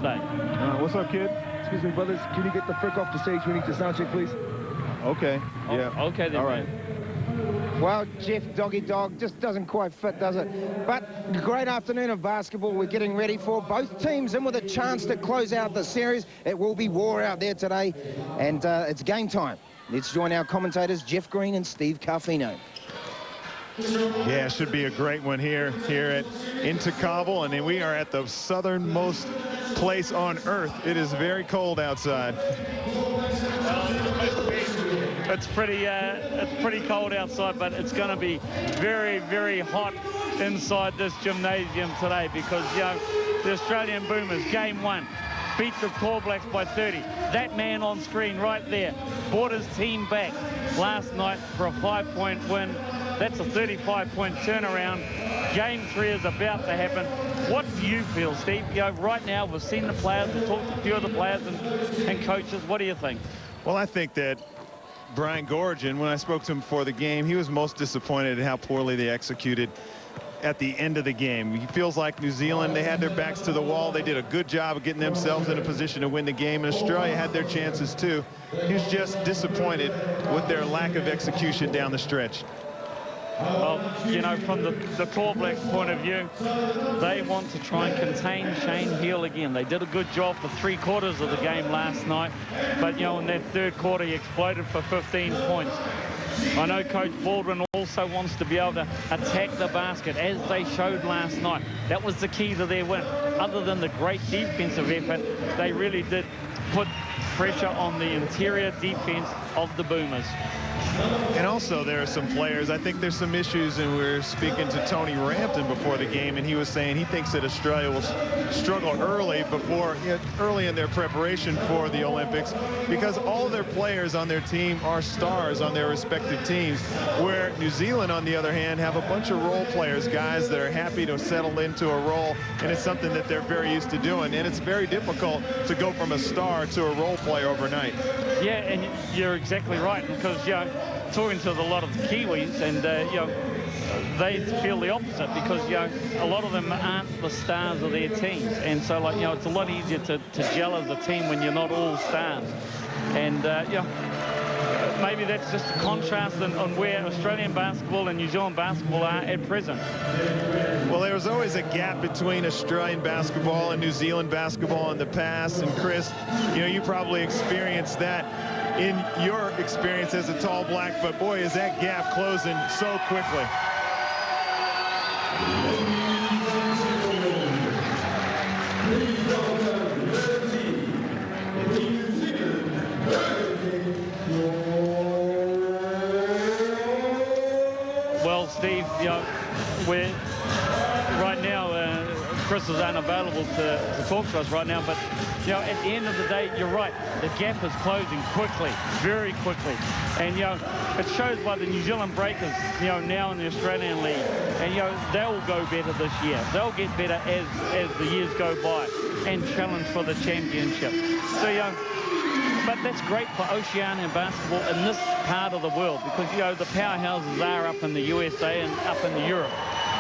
today. What's up, kid? Excuse me, brothers. Can you get the frick off the stage? We need to sound check, please. Okay. Yeah. Oh, okay, then. All right. Well, Jeff, doggy dog, just doesn't quite fit, does it? But great afternoon of basketball we're getting ready for. Both teams in with a chance to close out the series. It will be war out there today, and it's game time. Let's join our commentators, Jeff Green and Steve Carfino. Yeah, it should be a great one here at Invercargill, and then we are at the southernmost place on earth. It is very cold outside. It's pretty cold outside, but it's going to be very, very hot inside this gymnasium today because, you know, the Australian Boomers, game 1, beat the All Blacks by 30. That man on screen right there brought his team back last night for a 5-point win. That's a 35-point turnaround. Game 3 is about to happen. What do you feel, Steve? You know, right now we've seen the players, we've talked to a few of the players and coaches. What do you think? Well, I think that Brian Gorgon, when I spoke to him before the game, he was most disappointed at how poorly they executed at the end of the game. He feels like New Zealand, they had their backs to the wall. They did a good job of getting themselves in a position to win the game. And Australia had their chances too. He was just disappointed with their lack of execution down the stretch. Well, you know, from the All Blacks point of view, they want to try and contain Shane Heal again. They did a good job for 3/4 of the game last night, but, you know, in that third quarter, he exploded for 15 points. I know Coach Baldwin also wants to be able to attack the basket, as they showed last night. That was the key to their win. Other than the great defensive effort, they really did put pressure on the interior defense of the Boomers. And also there are some players, I think there's some issues, and we were speaking to Tony Rampton before the game, and he was saying he thinks that Australia will struggle early in their preparation for the Olympics, because all of their players on their team are stars on their respective teams, where New Zealand, on the other hand, have a bunch of role players, guys that are happy to settle into a role, and it's something that they're very used to doing, and it's very difficult to go from a star to a role player overnight. Yeah, and you're exactly right, because, you know, talking to a lot of the Kiwis, and you know, they feel the opposite, because, you know, a lot of them aren't the stars of their teams, and so, like, you know, it's a lot easier to gel as a team when you're not all stars. And you know, maybe that's just a contrast on where Australian basketball and New Zealand basketball are at present. Well, there was always a gap between Australian basketball and New Zealand basketball in the past, and Chris, you know, you probably experienced that in your experience as a tall black, but boy, is that gap closing so quickly. Well, Steve, you know, we're right now, Chris is unavailable to talk to us right now, but, you know, at the end of the day, you're right. The gap is closing quickly, very quickly. And, you know, it shows by the New Zealand Breakers, you know, now in the Australian League. And, you know, they'll go better this year. They'll get better as the years go by and challenge for the championship. So, you know, but that's great for Oceania basketball in this part of the world, because, you know, the powerhouses are up in the USA and up in Europe.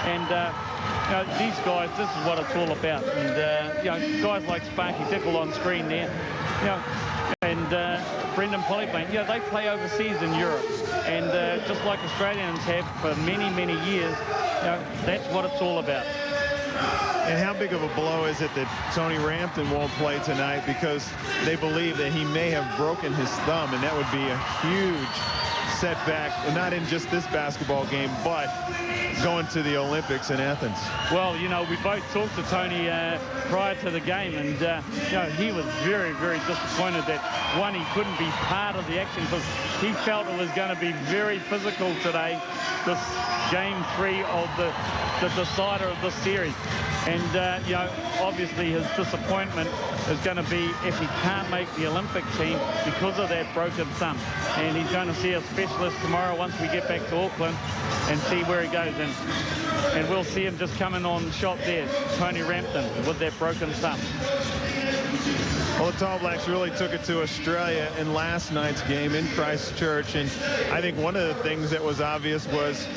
And, you know, these guys, this is what it's all about. And, you know, guys like Sparky Tickle on screen there, you know, and Brendan Polyplane, you know, they play overseas in Europe. And just like Australians have for many, many years, you know, that's what it's all about. And how big of a blow is it that Tony Rampton won't play tonight, because they believe that he may have broken his thumb, and that would be a huge setback, not in just this basketball game, but going to the Olympics in Athens. Well, you know, we both talked to Tony prior to the game, and, you know, he was very, very disappointed that, one, he couldn't be part of the action, because he felt it was going to be very physical today, this game 3 of the decider of the series. And, you know, obviously his disappointment is going to be if he can't make the Olympic team because of that broken thumb. And he's going to see a specialist tomorrow once we get back to Auckland and see where he goes. And we'll see him just coming on shot there, Tony Rampton, with that broken thumb. Well, the Tall Blacks really took it to Australia in last night's game in Christchurch, and I think one of the things that was obvious was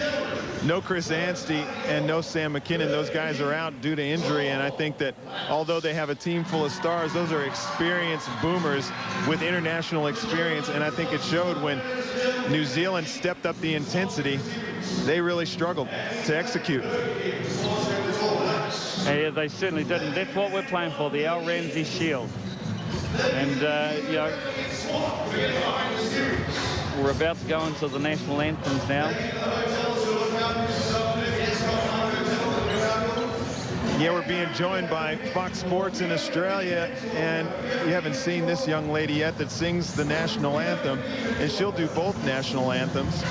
no Chris Anstey and no Sam McKinnon. Those guys are out due to injury, and I think that although they have a team full of stars, those are experienced boomers with international experience, and I think it showed when New Zealand stepped up the intensity. They really struggled to execute. Yeah, they certainly did, and that's what we're playing for, the Al Ramsay Shield. And, you know, we're about to go into the national anthems now. Yeah, we're being joined by Fox Sports in Australia, and you haven't seen this young lady yet that sings the national anthem, and she'll do both national anthems,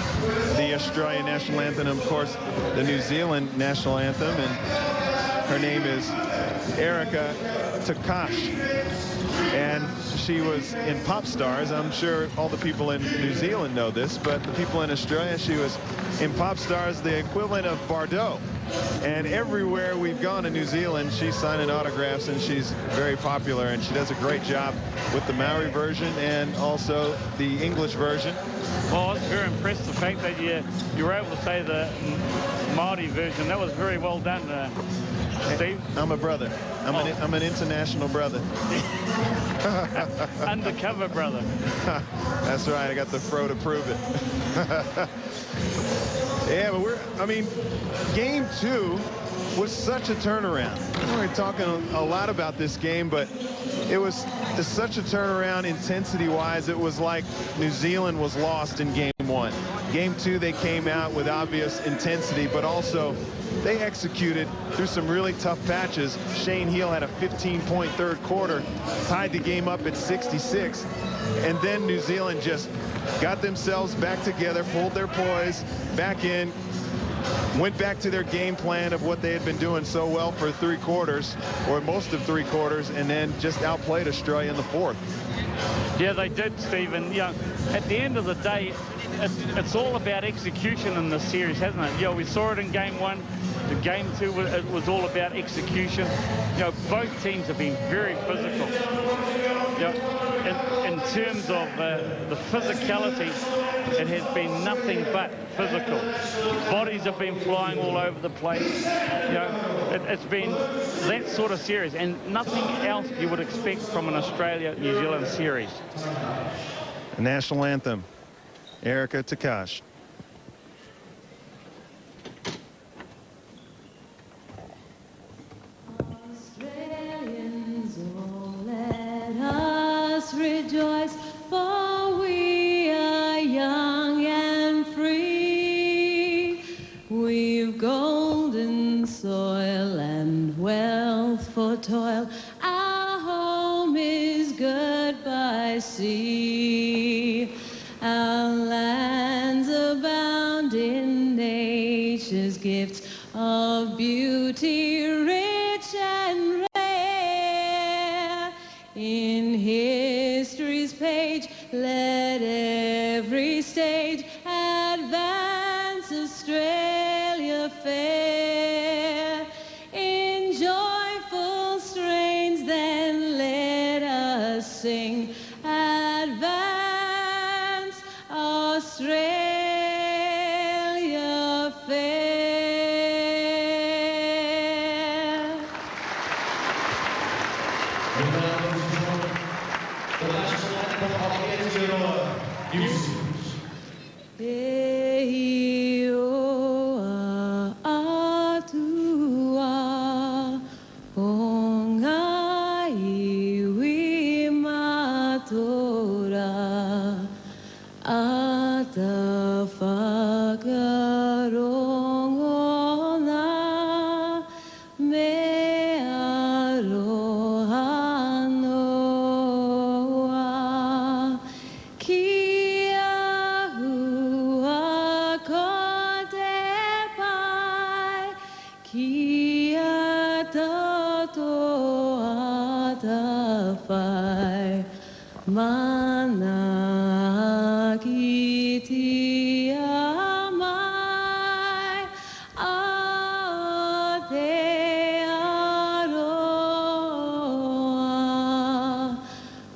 the Australian national anthem, and of course, the New Zealand national anthem, and her name is Erica Takash, and she was in Pop Stars. I'm sure all the people in New Zealand know this, but the people in Australia, she was in Pop Stars, the equivalent of Bardot. And everywhere we've gone in New Zealand, she's signing autographs, and she's very popular, and she does a great job with the Maori version and also the English version. Well, I was very impressed the fact that you were able to say the Māori version. That was very well done, Steve. I'm a brother. I'm an international brother. Undercover brother. That's right. I got the fro to prove it. Yeah, but I mean, game 2 was such a turnaround. We're talking a lot about this game, but it was such a turnaround intensity-wise. It was like New Zealand was lost in game 1. Game 2, they came out with obvious intensity, but also they executed through some really tough patches. Shane Heal had a 15-point third quarter, tied the game up at 66, and then New Zealand just got themselves back together, pulled their poise back in, went back to their game plan of what they had been doing so well for 3 quarters, or most of 3 quarters, and then just outplayed Australia in the 4th. Yeah, they did, Stephen. Yeah, at the end of the day, it's all about execution in this series, hasn't it? You know, we saw it in game 1. The game 2, it was all about execution. You know, both teams have been very physical. You know, in terms of the physicality, it has been nothing but physical. Bodies have been flying all over the place. You know, it's been that sort of series, and nothing else you would expect from an Australia-New Zealand series. The national anthem, Erica Takash. Australians, oh, let us rejoice, for we are young and free. We've golden soil and wealth for toil. Our home is good by sea. Our lands abound in nature's gifts of beauty, rich and rare. In history's page, let every stage advance Australia fair. In joyful strains, then let us sing, advance Australia fair.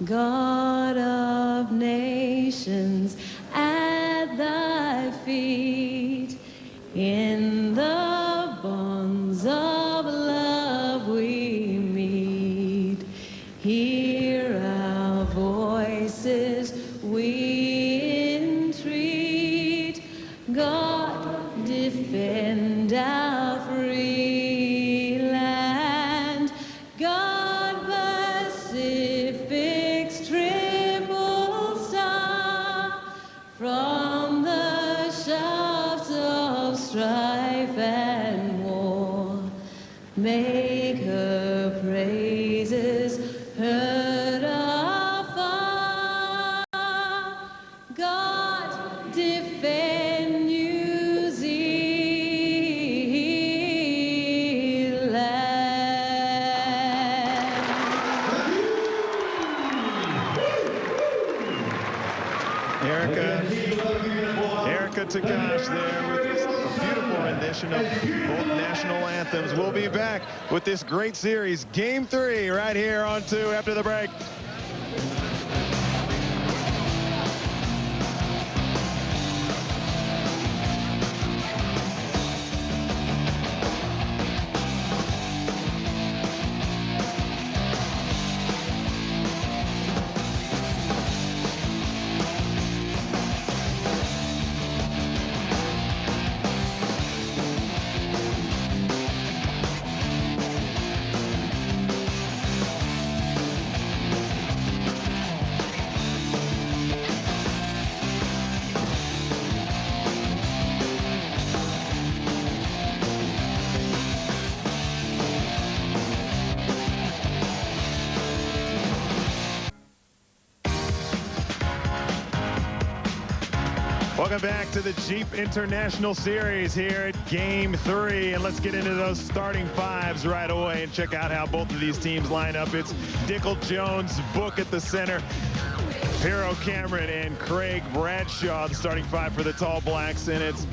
God of nations, at thy feet. In the bonds of love we meet. Hear our voices, we entreat. God, defend our free land. God, Pacific's triple star, from the shafts of strife and war, make her praises heard afar. God, defend New Zealand. Erica Takash there with a beautiful rendition of both national anthems. We'll be back with this great series, Game 3, right here on 2 after the break. Welcome back to the Jeep International Series here at Game 3. And let's get into those starting fives right away and check out how both of these teams line up. It's Dickel Jones, Book at the center, Pero Cameron and Craig Bradshaw, the starting five for the Tall Blacks. And it's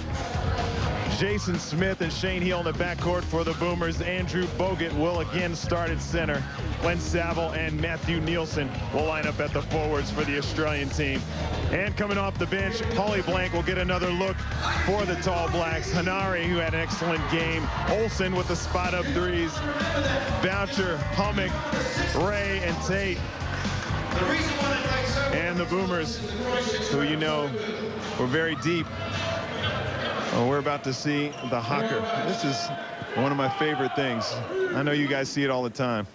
Jason Smith and Shane Heal in the backcourt for the Boomers. Andrew Bogut will again start at center. Glenn Saville and Matthew Nielsen will line up at the forwards for the Australian team. And coming off the bench, Paulie Blank will get another look for the Tall Blacks. Hanari, who had an excellent game. Olsen with the spot-up threes. Boucher, Hummock, Ray, and Tate. And the Boomers, who you know were very deep. Well, we're about to see the hawker. This is one of my favorite things. I know you guys see it all the time.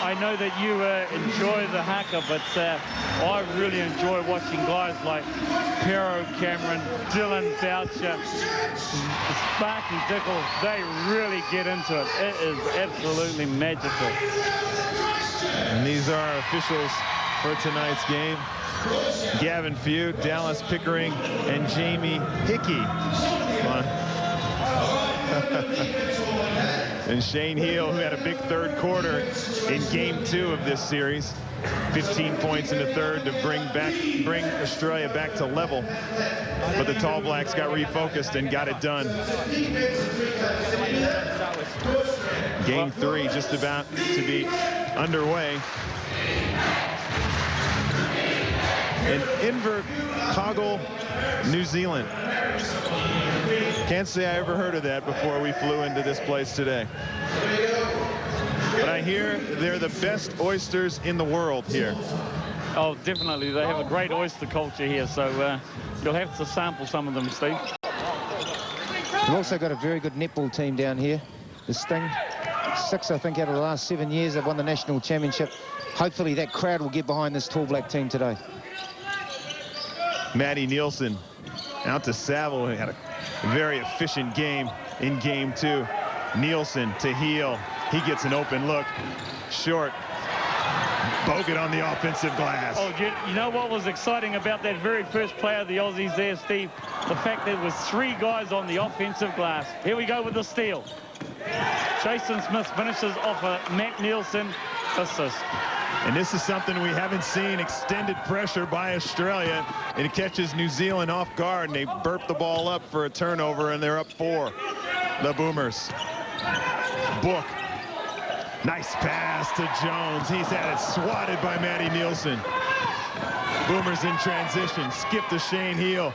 I know that you enjoy the haka, but I really enjoy watching guys like Pero Cameron, Dylan Boucher, Sparky Dickel. They really get into it. It is absolutely magical. And these are our officials for tonight's game. Gavin Few, Dallas Pickering, and Jamie Hickey. Come on. And Shane Heal, who had a big third quarter in Game 2 of this series. 15 points in the third to bring Australia back to level. But the Tall Blacks got refocused and got it done. Game 3 just about to be underway. In Invercargill, New Zealand. Can't say I ever heard of that before we flew into this place today. But I hear they're the best oysters in the world here. Oh, definitely. They have a great oyster culture here, so you'll have to sample some of them, Steve. We've also got a very good netball team down here. The Sting, 6, I think, out of the last 7 years. They've won the national championship. Hopefully that crowd will get behind this Tall Black team today. Matty Nielsen out to Saville, who had a very efficient game in Game 2. Nielsen to Heel. He gets an open look. Short. Bogut on the offensive glass. Oh, you know what was exciting about that very first play of the Aussies there, Steve? The fact there was 3 guys on the offensive glass. Here we go with the steal. Jason Smith finishes off a Matt Nielsen assist. And this is something we haven't seen, extended pressure by Australia. And it catches New Zealand off guard, and they burp the ball up for a turnover, and they're up 4. The Boomers. Book. Nice pass to Jones. He's had it swatted by Matty Nielsen. Boomers in transition. Skip to Shane Heel.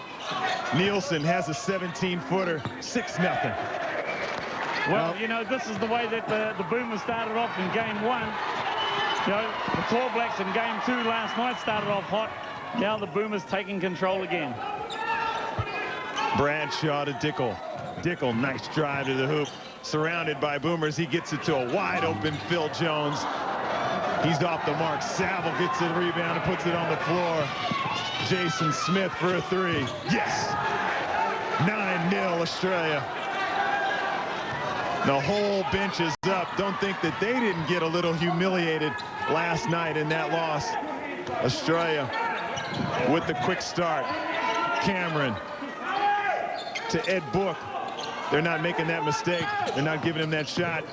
Nielsen has a 17-footer. 6-0. Well, you know, this is the way that the Boomers started off in game 1. You know, the Tall Blacks in game 2 last night started off hot. Now the Boomers taking control again. Bradshaw to Dickel. Dickel, nice drive to the hoop. Surrounded by Boomers, he gets it to a wide open Phil Jones. He's off the mark. Saville gets the rebound and puts it on the floor. Jason Smith for a 3. Yes! 9-0 Australia. The whole bench is up. Don't think that they didn't get a little humiliated last night in that loss. Australia with the quick start. Cameron to Ed Book. They're not making that mistake. They're not giving him that shot.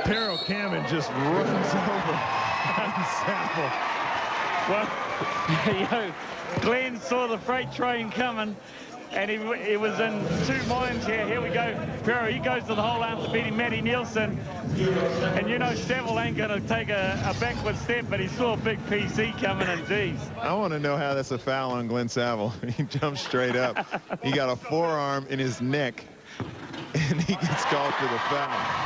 Pero Cameron just runs over Saville. Well, you know, Glenn saw the freight train coming, and he was in 2 minds here. Here we go. Pero, he goes to the hole after beating Matty Nielsen. And you know, Saville ain't going to take a backward step, but he saw a big PC coming, and geez. I want to know how that's a foul on Glenn Saville. He jumped straight up. He got a forearm in his neck, and he gets called for the foul.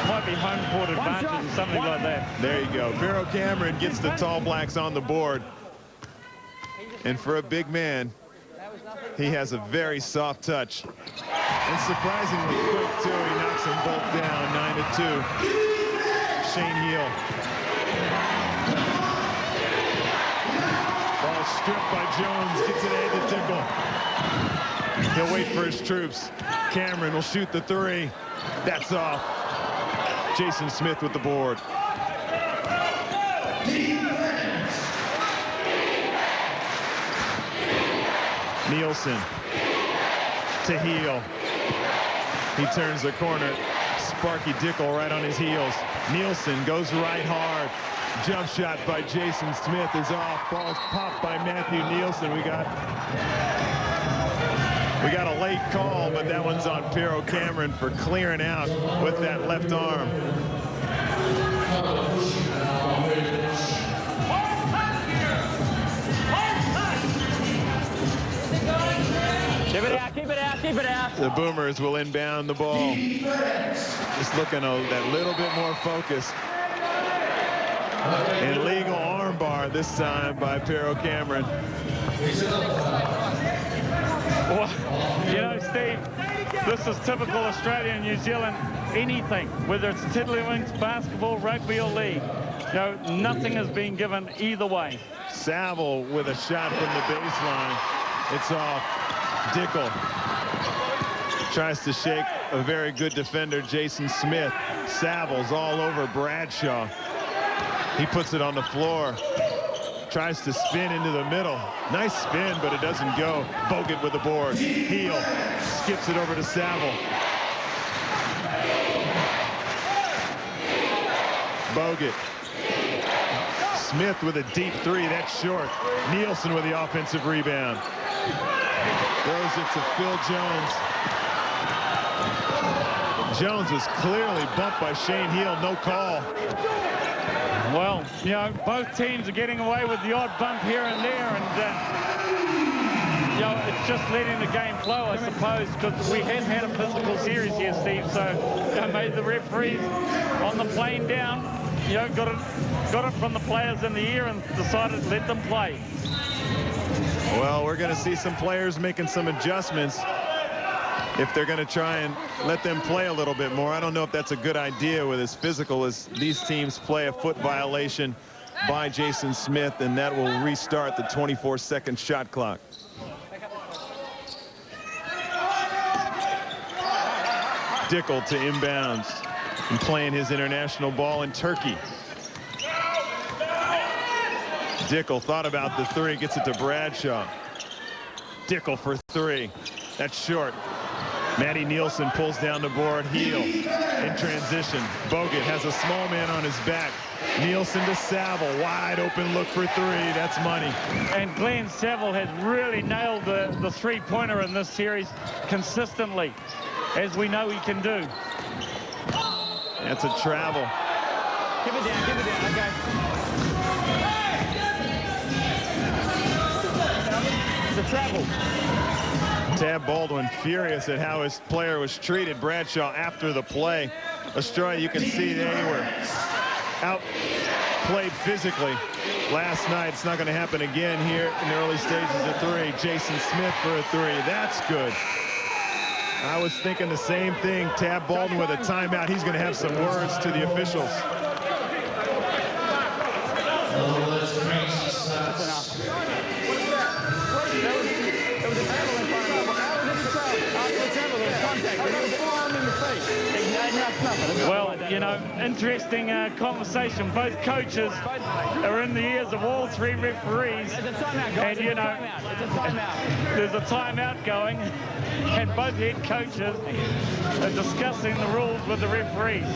Might be home court advantage or something like that. There you go. Pero Cameron gets the Tall Blacks on the board. And for a big man, he has a very soft touch. And surprisingly quick, too. He knocks them both down, 9-2. Shane Heel. Ball stripped by Jones. Gets it ahead to Dickel. He'll wait for his troops. Cameron will shoot the 3. That's off. Jason Smith with the board. Nielsen to Heel. He turns the corner. Sparky Dickel right on his heels. Nielsen goes right hard. Jump shot by Jason Smith is off. Ball's popped by Matthew Nielsen. We got a late call, but that one's on Pero Cameron for clearing out with that left arm. Keep it out, keep it out, keep it out. The Boomers will inbound the ball. Just looking that little bit more focused. Illegal armbar this time by Pero Cameron. Well, you know, Steve, this is typical Australia and New Zealand. Anything, whether it's tiddlywinks, basketball, rugby, or league, you know, nothing has been given either way. Saville with a shot from the baseline. It's off. Dickel tries to shake a very good defender, Jason Smith. Saville's all over Bradshaw. He puts it on the floor. Tries to spin into the middle. Nice spin, but it doesn't go. Bogut with the board. Heel skips it over to Saville. Bogut. Smith with a deep 3. That's short. Nielsen with the offensive rebound. Throws it to Phil Jones. Jones was clearly bumped by Shane Heel. No call. Well, you know, both teams are getting away with the odd bump here and there, and you know, it's just letting the game flow, I suppose, because we have had a physical series here, Steve. So, you know, maybe the referees on the plane down, you know, got it from the players in the ear and decided to let them play. Well, we're going to see some players making some adjustments if they're going to try and let them play a little bit more. I don't know if that's a good idea with as physical as these teams play. A foot violation by Jason Smith, and that will restart the 24-second shot clock. Dickel to inbounds and playing his international ball in Turkey. Dickel thought about the three, gets it to Bradshaw. Dickel for three. That's short. Matty Nielsen pulls down the board. Heel in transition. Bogut has a small man on his back. Nielsen to Saville. Wide open look for three. That's money. And Glenn Saville has really nailed the three-pointer in this series consistently, as we know he can do. That's a travel. Give it down, okay. It's a travel. Tab Baldwin furious at how his player was treated. Bradshaw after the play. Australia, you can see they were outplayed physically last night. It's not going to happen again here in the early stages of three. Jason Smith for a three. That's good. I was thinking the same thing. Tab Baldwin with a timeout. He's going to have some words to the officials. Well, you know, interesting conversation. Both coaches are in the ears of all three referees. And, you know, there's a timeout going, and both head coaches are discussing the rules with the referees.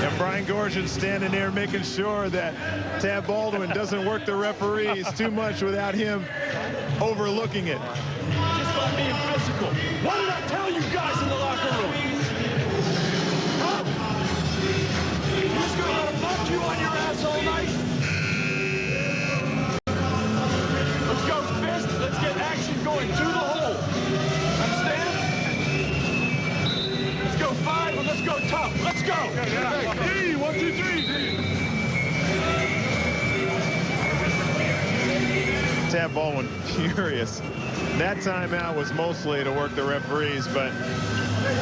And Brian Gorshin standing there making sure that Tab Baldwin doesn't work the referees too much without him overlooking it. Just by being physical. What did I tell you guys in the locker room? Huh? You just gonna let him knock you on your ass all night? Let's go fist. Let's get action going to the hole. Understand? Let's go 5 and let's go tough. Let's go. D, 1, 2, 3. Tab Baldwin furious. That timeout was mostly to work the referees, but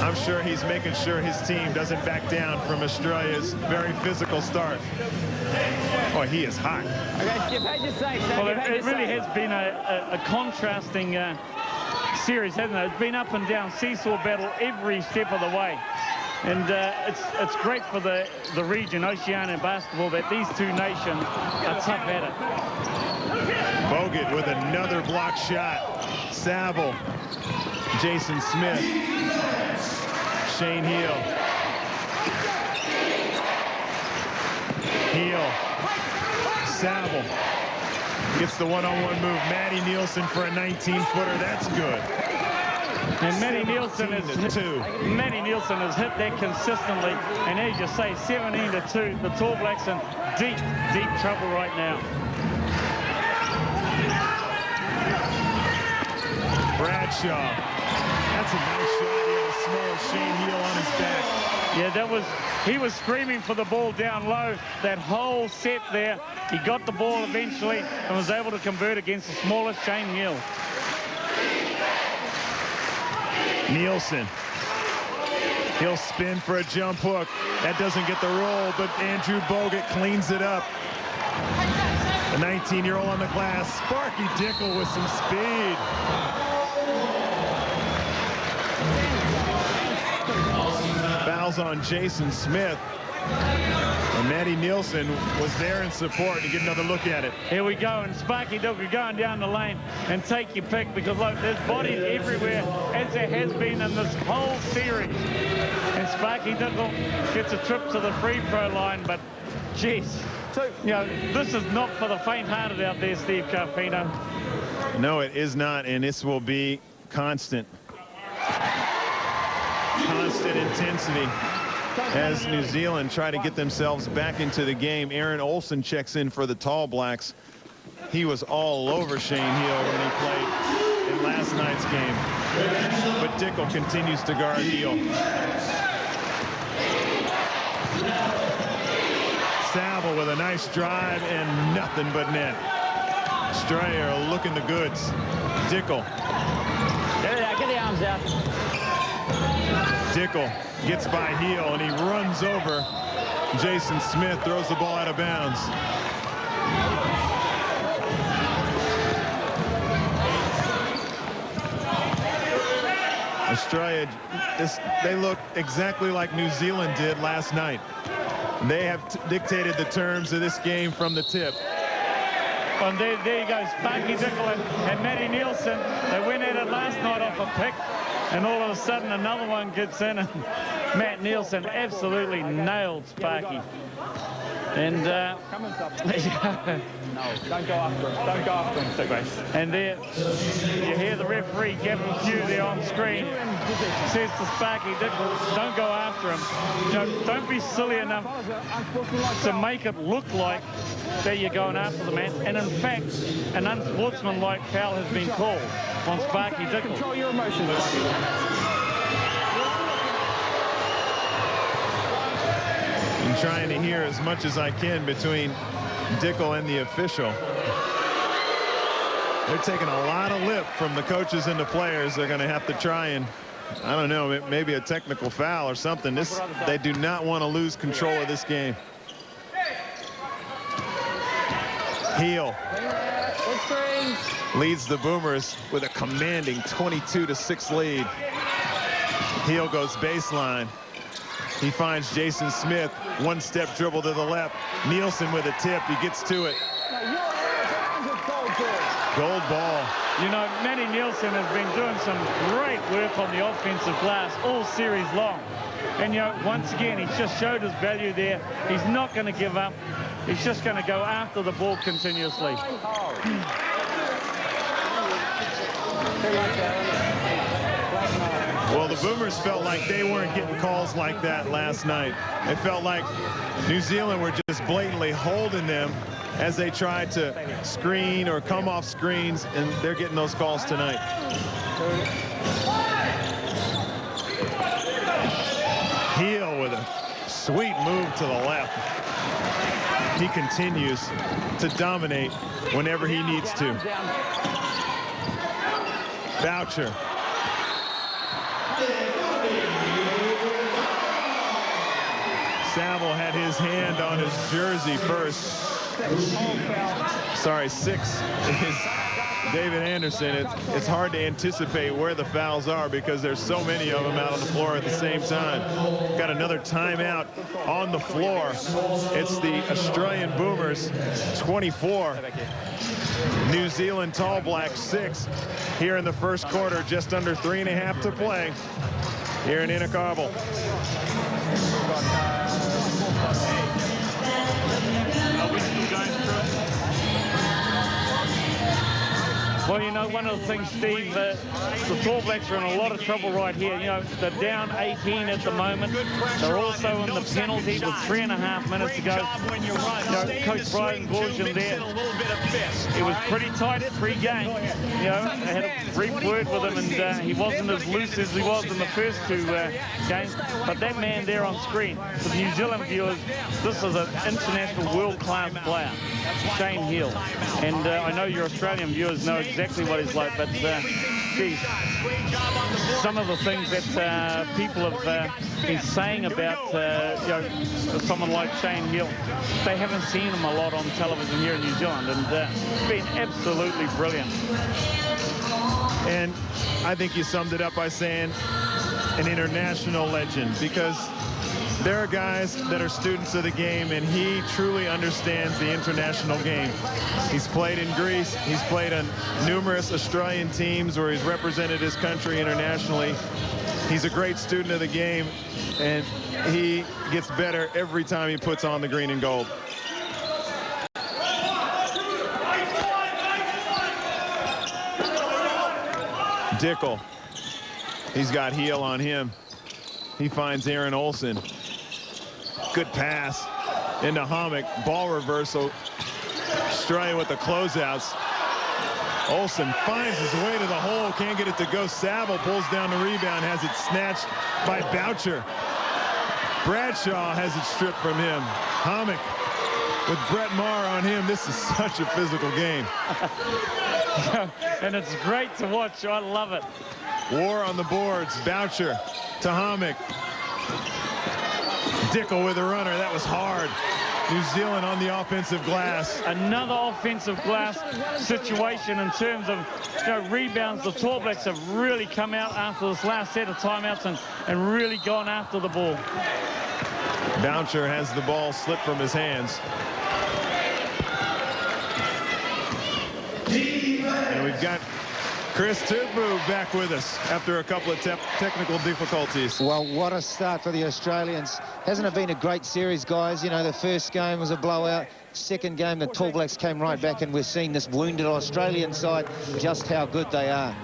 I'm sure he's making sure his team doesn't back down from Australia's very physical start. Oh, he is hot. Okay, Skip, how'd you say? Well, it really has been a contrasting series, hasn't it? It's been up and down, seesaw battle every step of the way. And it's great for the region, Oceania basketball, that these two nations are tough at it. Bogut with another block shot. Saville. Jason Smith. Shane Heel. Heel. Saville. Gets the one-on-one move. Matty Nielsen for a 19-footer. That's good. And Matty Nielsen has hit that consistently. And as you say, 17-2. The Tall Blacks in deep, deep trouble right now. Bradshaw. That's a nice shot. He had a small Shane Heel on his back. Yeah, he was screaming for the ball down low that whole set there. He got the ball eventually and was able to convert against the smallest Shane Heel. Nielsen. He'll spin for a jump hook. That doesn't get the roll, but Andrew Bogut cleans it up. The 19-year-old on the glass. Sparky Dickel with some speed. Fouls on Jason Smith. And Matty Nielsen was there in support to get another look at it. Here we go, and Sparky Dickel going down the lane, and take your pick, because look, there's bodies everywhere, as there has been in this whole series. And Sparky Dickel gets a trip to the free throw line, but geez, you know, this is not for the faint-hearted out there, Steve Carpino. No, it is not, and this will be constant intensity as New Zealand try to get themselves back into the game. Aaron Olsen checks in for the Tall Blacks. He was all over Shane Heel when he played in last night's game. But Dickel continues to guard Heel. Saville with a nice drive and nothing but net. Australia are looking the goods. Dickel. Get the arms out. Dickel gets by Heel, and he runs over Jason Smith, throws the ball out of bounds. Australia, they look exactly like New Zealand did last night. They have dictated the terms of this game from the tip. And there you go, Sparky Dickel and Matty Nielsen. They went at it last night off a pick, and all of a sudden another one gets in, and Matt Nielsen absolutely nailed Sparky. And No, don't go after him. Don't go after him, Grace. And there you hear the referee, Gavin Pugh, there on screen, says to Sparky Dickel, don't go after him. You know, don't be silly enough to make it look like that you're going after the man. And in fact, an unsportsmanlike foul has been called on Sparky Dickel. Control your emotions, Sparky. I'm trying to hear as much as I can between Dickel and the official. They're taking a lot of lip from the coaches and the players. They're going to have to try and, I don't know, maybe a technical foul or something. They do not want to lose control of this game. Heel leads the Boomers with a commanding 22-6 lead. Heel goes baseline. He finds Jason Smith, one-step dribble to the left. Nielsen with a tip, he gets to it. Gold ball. You know, Matty Nielsen has been doing some great work on the offensive glass all series long. And, you know, once again, he's just showed his value there. He's not going to give up. He's just going to go after the ball continuously. Well, the Boomers felt like they weren't getting calls like that last night. It felt like New Zealand were just blatantly holding them as they tried to screen or come off screens, and they're getting those calls tonight. Heel with a sweet move to the left. He continues to dominate whenever he needs to. Boucher. Saville had his hand on his jersey first. Sorry, 6 is David Anderson. It's hard to anticipate where the fouls are because there's so many of them out on the floor at the same time. Got another timeout on the floor. It's the Australian Boomers 24. New Zealand Tall Blacks 6 here in the first quarter, just under 3.5 to play here in Invercargill. Well, you know, one of the things, Steve, the Tall Blacks are in a lot of trouble right here. You know, they're down 18 at the moment. They're also in the penalty with 3.5 minutes to go. You know, Coach Brian Gorgian there, it was pretty tight pre-game. You know, they had a brief word with him, and he wasn't as loose as he was in the first 2 games. But that man there on screen, for the New Zealand viewers, this is an international world-class player, Shane Heel. And I know your Australian viewers know exactly what he's like, but geez, some of the things that people have been saying about you know, someone like Shane Heel, they haven't seen him a lot on television here in New Zealand, and it's been absolutely brilliant. And I think you summed it up by saying an international legend, because there are guys that are students of the game, and he truly understands the international game. He's played in Greece. He's played on numerous Australian teams where he's represented his country internationally. He's a great student of the game, and he gets better every time he puts on the green and gold. Dickel. He's got Heel on him. He finds Aaron Olsen. Good pass into Hammock. Ball reversal. Australia with the closeouts. Olsen finds his way to the hole. Can't get it to go. Saville pulls down the rebound. Has it snatched by Boucher. Bradshaw has it stripped from him. Hammock with Brett Maher on him. This is such a physical game. And it's great to watch. I love it. War on the boards. Boucher to Hammock. Dickel with a runner. That was hard. New Zealand on the offensive glass. Another offensive glass situation in terms of rebounds. The Tall Blacks have really come out after this last set of timeouts and really gone after the ball. Boucher has the ball slip from his hands. And we've got Chris Tupou back with us after a couple of technical difficulties. Well, what a start for the Australians. Hasn't it been a great series, guys? You know, the first game was a blowout. Second game, the Tall Blacks came right back, and we're seeing this wounded Australian side, just how good they are.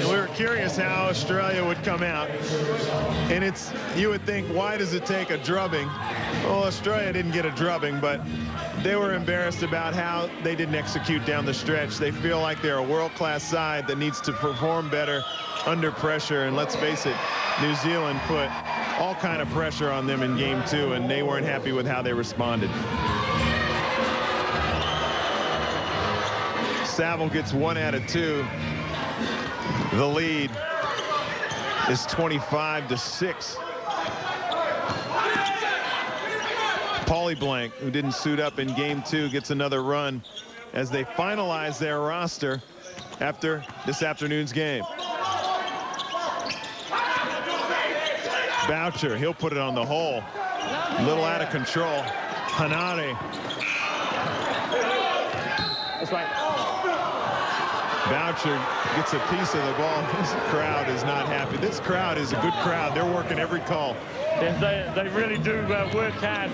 We were curious how Australia would come out. And you would think, why does it take a drubbing? Well, Australia didn't get a drubbing, but they were embarrassed about how they didn't execute down the stretch. They feel like they're a world-class side that needs to perform better under pressure. And let's face it, New Zealand put all kind of pressure on them in game 2, and they weren't happy with how they responded. Saville gets 1 out of 2. The lead is 25-6. Paulie Blank, who didn't suit up in game 2, gets another run as they finalize their roster after this afternoon's game. Boucher, he'll put it on the hole. A little out of control. Hanare. That's right. Boucher gets a piece of the ball. This crowd is not happy. This crowd is a good crowd. They're working every call. Yeah, they really do work hard.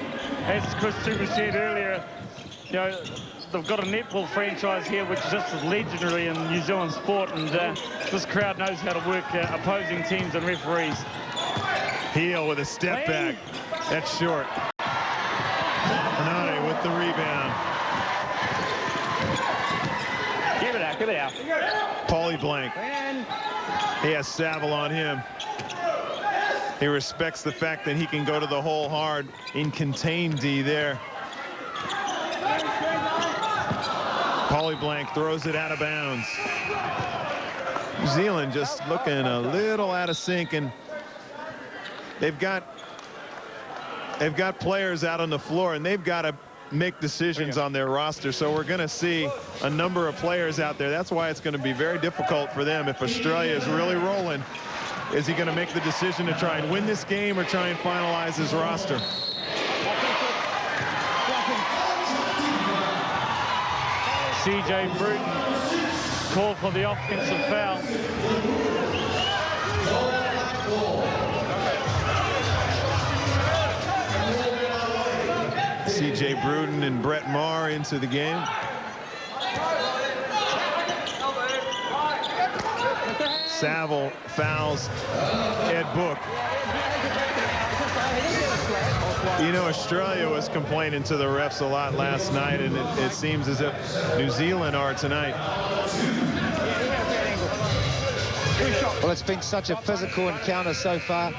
As Chris Tupou said earlier, they've got a netball franchise here which is just as legendary in New Zealand sport, and this crowd knows how to work opposing teams and referees. Heel with a step back. That's short. Hanare with the rebound. Give it out, give it out. Paulie Blank. He has Saville on him. He respects the fact that he can go to the hole hard in contain D there. Paulie Blank throws it out of bounds. New Zealand just looking a little out of sync, and they've got players out on the floor, and they've got to make decisions on their roster. So we're going to see a number of players out there. That's why it's going to be very difficult for them if Australia is really rolling. Is he going to make the decision to try and win this game or try and finalize his roster? C.J. Bruton called for the offensive foul. C.J. Bruton and Brett Maher into the game. Saville fouls Ed Book. You know, Australia was complaining to the refs a lot last night, and it seems as if New Zealand are tonight. Well, it's been such a physical encounter so far,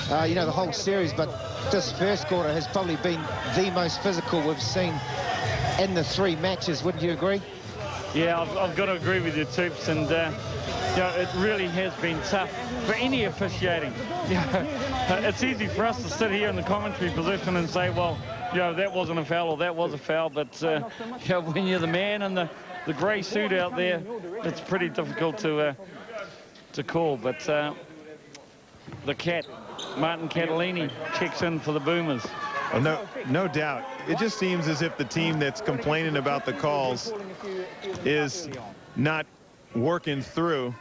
the whole series, but this first quarter has probably been the most physical we've seen in the 3 matches. Wouldn't you agree? Yeah, I've got to agree with you, Toops, and it really has been tough for any officiating. It's easy for us to sit here in the commentary position and say, well, that wasn't a foul or that was a foul, but when you're the man in the grey suit out there, it's pretty difficult to call. But the cat, Martin Catalini, checks in for the Boomers. Oh, no doubt. It just seems as if the team that's complaining about the calls is not working through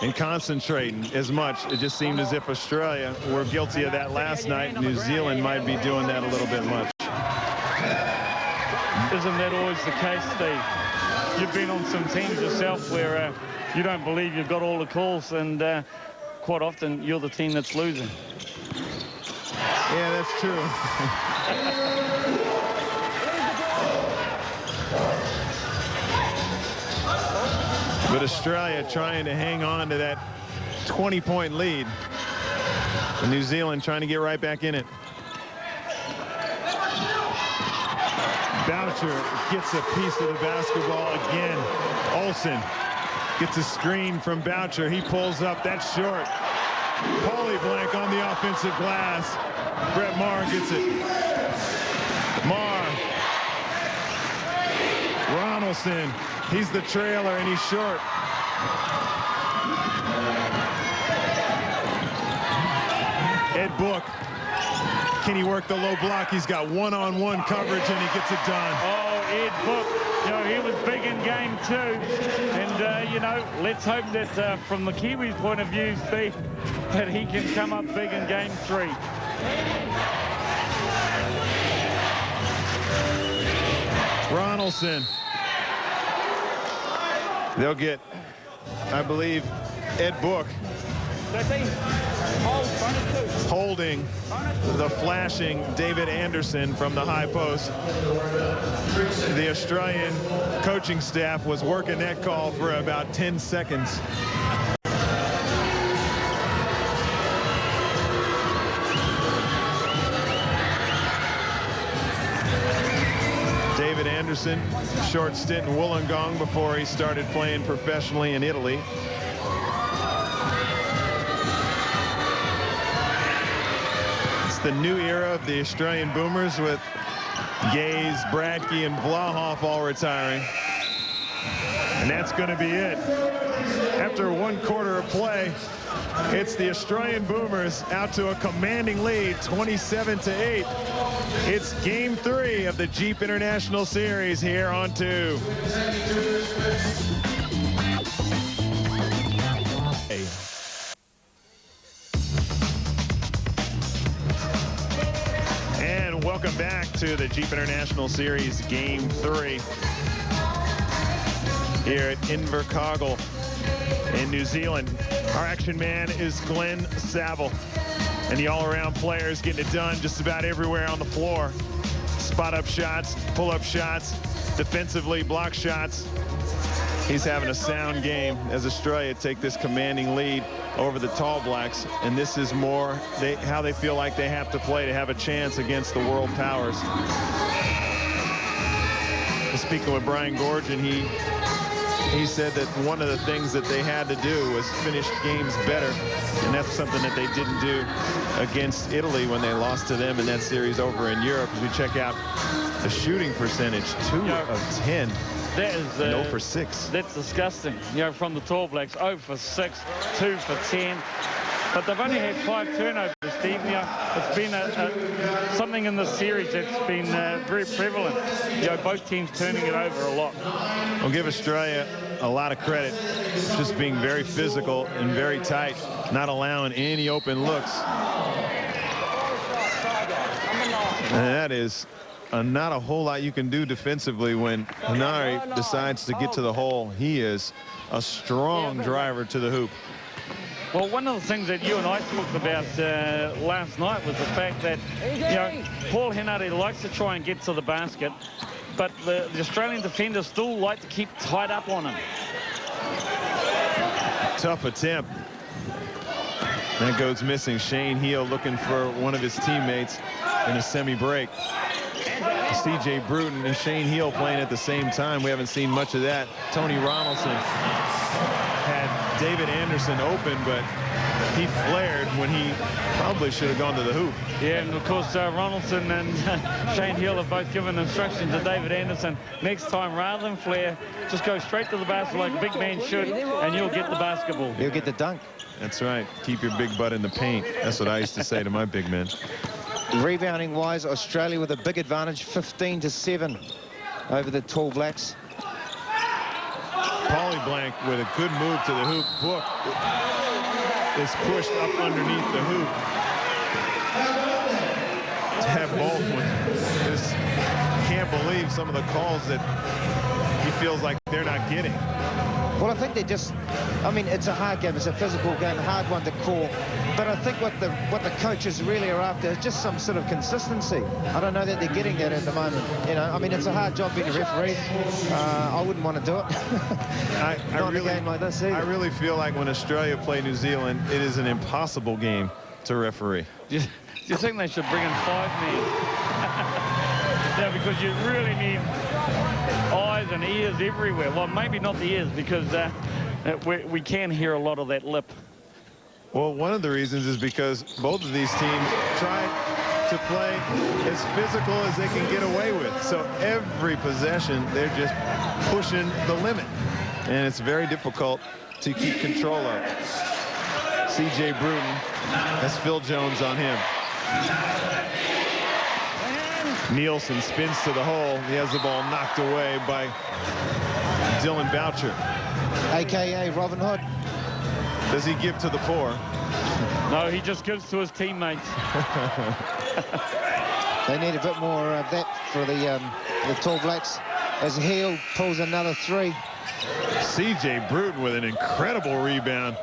and concentrating as much. It just seemed as if Australia were guilty of that last night. New Zealand might be doing that a little bit much. Isn't that always the case, Steve? You've been on some teams yourself where you don't believe you've got all the calls, and quite often you're the team that's losing. Yeah, that's true. But Australia trying to hang on to that 20-point lead. And New Zealand trying to get right back in it. Boucher gets a piece of the basketball again. Olsen gets a screen from Boucher. He pulls up. That's short. Paulie Blank on the offensive glass. Brett Maher gets it. Maher. Ronaldson. He's the trailer, and he's short. Ed Book. Can he work the low block? He's got one-on-one coverage, and he gets it done. Oh, Ed Book, you know, he was big in game 2. And, you know, let's hope that from the Kiwis' point of view, Steve, that he can come up big in game 3. Ronaldson. They'll get, I believe, Ed Book holding the flashing David Anderson from the high post. The Australian coaching staff was working that call for about 10 seconds. David Anderson, short stint in Wollongong before he started playing professionally in Italy. It's the new era of the Australian Boomers with Gaze, Bradke, and Vlahoff all retiring. And that's going to be it. After 1 quarter of play, it's the Australian Boomers out to a commanding lead, 27-8. It's game 3 of the Jeep International Series here on 2. And welcome back to the Jeep International Series game 3 here at Invercargill in New Zealand. Our action man is Glenn Saville. And the all-around players getting it done just about everywhere on the floor. Spot-up shots, pull-up shots, defensively block shots. He's having a sound game as Australia take this commanding lead over the Tall Blacks. And this is more how they feel like they have to play to have a chance against the world powers. Speaking with Brian Gorge, and he said that one of the things that they had to do was finish games better, and that's something that they didn't do against Italy when they lost to them in that series over in Europe. As we check out the shooting percentage, 2 of 10. That is 0 for 6. That's disgusting. You know, from the Tall Blacks, 0 for 6, 2 for 10. But they've only had 5 turnovers, Steve. You know, it's been something in this series that's been very prevalent. You know, both teams turning it over a lot. I'll give Australia a lot of credit. Just being very physical and very tight, not allowing any open looks. And that is not a whole lot you can do defensively when Hanari decides to get to the hole. He is a strong driver to the hoop. Well, one of the things that you and I talked about last night was the fact that, you know, Paul Henare likes to try and get to the basket, but the Australian defenders still like to keep tight up on him. Tough attempt. That goes missing. Shane Heel looking for one of his teammates in a semi-break. C.J. Bruton and Shane Heel playing at the same time. We haven't seen much of that. Tony Ronaldson had David Anderson open, but he flared when he probably should have gone to the hoop. Yeah, and of course Ronaldson and Shane Hill have both given instructions to David Anderson. Next time, rather than flare, just go straight to the basket like a big man should, and you'll get the basketball. You'll get the dunk. That's right. Keep your big butt in the paint. That's what I used to say to my big men. Rebounding wise, Australia with a big advantage, 15-7 over the Tall Blacks. Paulie Blank with a good move to the hoop. Book is pushed up underneath the hoop. Tab Baldwin just can't believe some of the calls that he feels like they're not getting. Well, I think they just, I mean, it's a hard game. It's a physical game, a hard one to call. But I think what the coaches really are after is just some sort of consistency. I don't know that they're getting that at the moment. You know, I mean, it's a hard job being a referee. I wouldn't want to do it. Not in a game like this either. I really feel like when Australia play New Zealand, it is an impossible game to referee. Do you think they should bring in 5 men? Yeah, because you really need eyes and ears everywhere. Well, maybe not the ears, because we can hear a lot of that lip. Well, one of the reasons is because both of these teams try to play as physical as they can get away with. So every possession, they're just pushing the limit. And it's very difficult to keep control of. C.J. Bruton has Phil Jones on him. Nielsen spins to the hole. He has the ball knocked away by Dylan Boucher. A.K.A. Robin Hood. Does he give to the poor? No, he just gives to his teammates. They need a bit more of that for the Tall Blacks as Heel pulls another three. C.J. Bruton with an incredible rebound.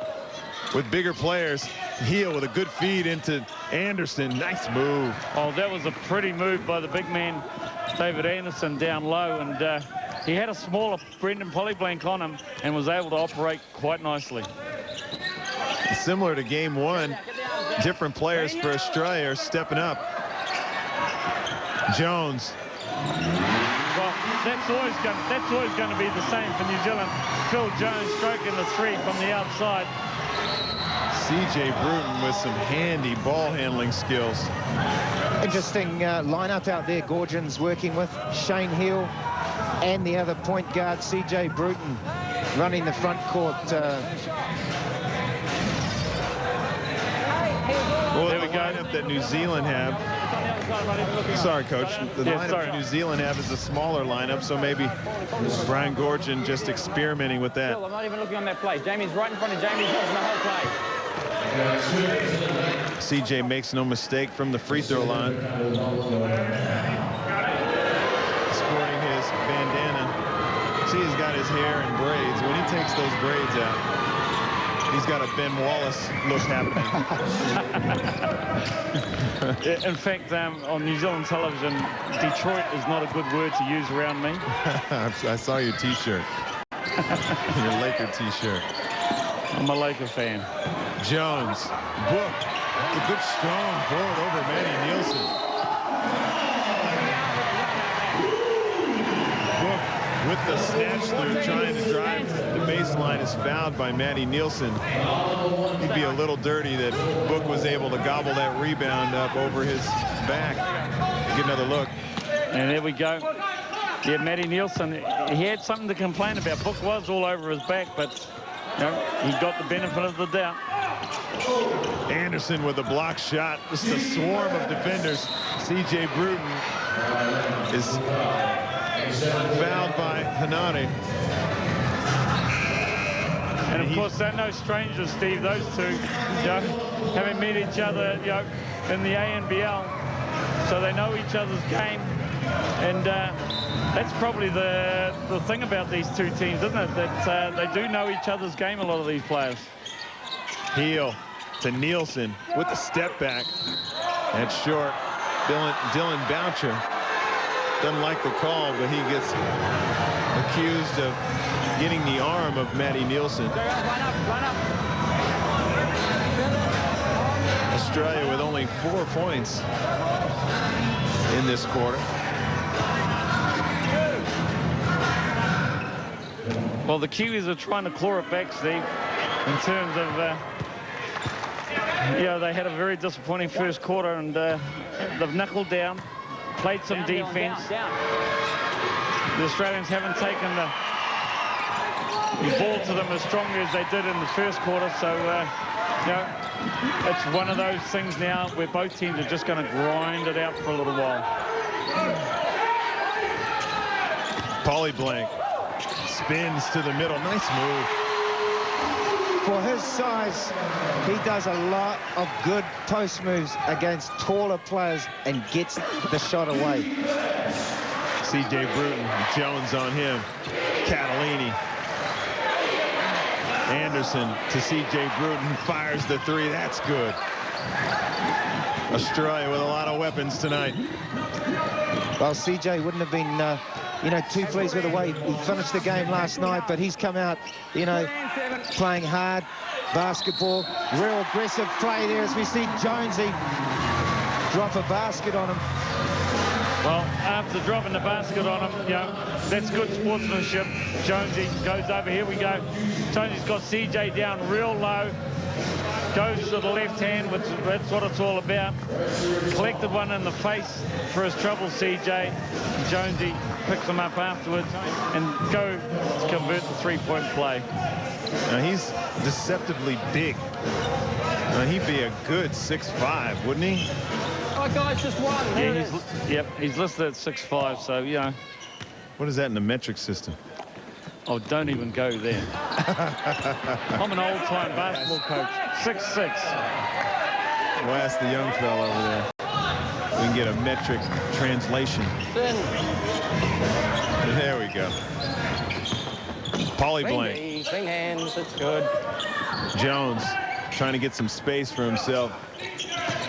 With bigger players, Heel with a good feed into Anderson. Nice move. Oh, that was a pretty move by the big man, David Anderson, down low. And he had a smaller Brendan Polyblank on him and was able to operate quite nicely. Similar to game one, different players for Australia are stepping up. Jones. Well, that's always going to be the same for New Zealand. Phil Jones stroking the three from the outside. C.J. Bruton with some handy ball handling skills. Interesting lineup out there. Gorgin's working with Shane Heel and the other point guard, C.J. Bruton, running the front court. Well, there we go. Lineup that New Zealand have. Sorry, Coach. The lineup that New Zealand have is a smaller lineup, so maybe Brian Gorgin just experimenting with that. I'm not even looking on that play. Jamie's right in front of Jamie's in the whole play. CJ makes no mistake from the free throw line. Sporting his bandana. See, he's got his hair in braids. When he takes those braids out, he's got a Ben Wallace look happening. In fact, on New Zealand television, Detroit is not a good word to use around me. I saw your T-shirt. Your Laker T-shirt. I'm a Laker fan. Jones. Book. A good strong board over Matty Nielsen. Book with the snatch through, trying to drive the baseline, is fouled by Matty Nielsen. He'd be a little dirty that Book was able to gobble that rebound up over his back. Get another look. And there we go. Yeah, Matty Nielsen, he had something to complain about. Book was all over his back, but you know, he got the benefit of the doubt. Anderson with a block shot. Just a swarm of defenders. C.J. Bruton is fouled by Hanani. And of course, they're no strangers, Steve, those two, you know, having met each other, you know, in the ANBL. So they know each other's game. And that's probably the thing about these two teams, isn't it? That they do know each other's game, a lot of these players. Heel to Nielsen with the step back. That's short. Dylan Boucher doesn't like the call, but he gets accused of getting the arm of Matty Nielsen. Australia with only 4 points in this quarter. Well, the Kiwis are trying to claw it back, Steve, in terms of, they had a very disappointing first quarter, and they've knuckled down, played some defense. The Australians haven't taken the ball to them as strongly as they did in the first quarter, so, it's one of those things now where both teams are just going to grind it out for a little while. Polyblank spins to the middle. Nice move. For his size, he does a lot of good post moves against taller players and gets the shot away. C.J. Bruton, Jones on him. Catalini. Anderson to C.J. Bruton, fires the three. That's good. Australia with a lot of weapons tonight. Well, C.J. wouldn't have been, too pleased with the way he finished the game last night, but he's come out, playing hard basketball. Real aggressive play there as we see Jonesy drop a basket on him. Well, after dropping the basket on him, that's good sportsmanship. Jonesy goes over. Here we go. Jonesy's got CJ down real low. goes to the left hand, which that's what it's all about. Collected one in the face for his trouble, CJ. Jonesy picks him up afterwards and go to convert the three-point play. Now he's deceptively big. Now he'd be a good 6'5", wouldn't he? Oh, guys, just one. Yeah, he's listed at 6'5", so, you know. What is that in the metric system? Oh, don't even go there. I'm an old-time basketball coach. 6'6". We'll ask the young fella over there. We can get a metric translation. There we go. Paulie Blank. Swing hands, that's good. Jones trying to get some space for himself.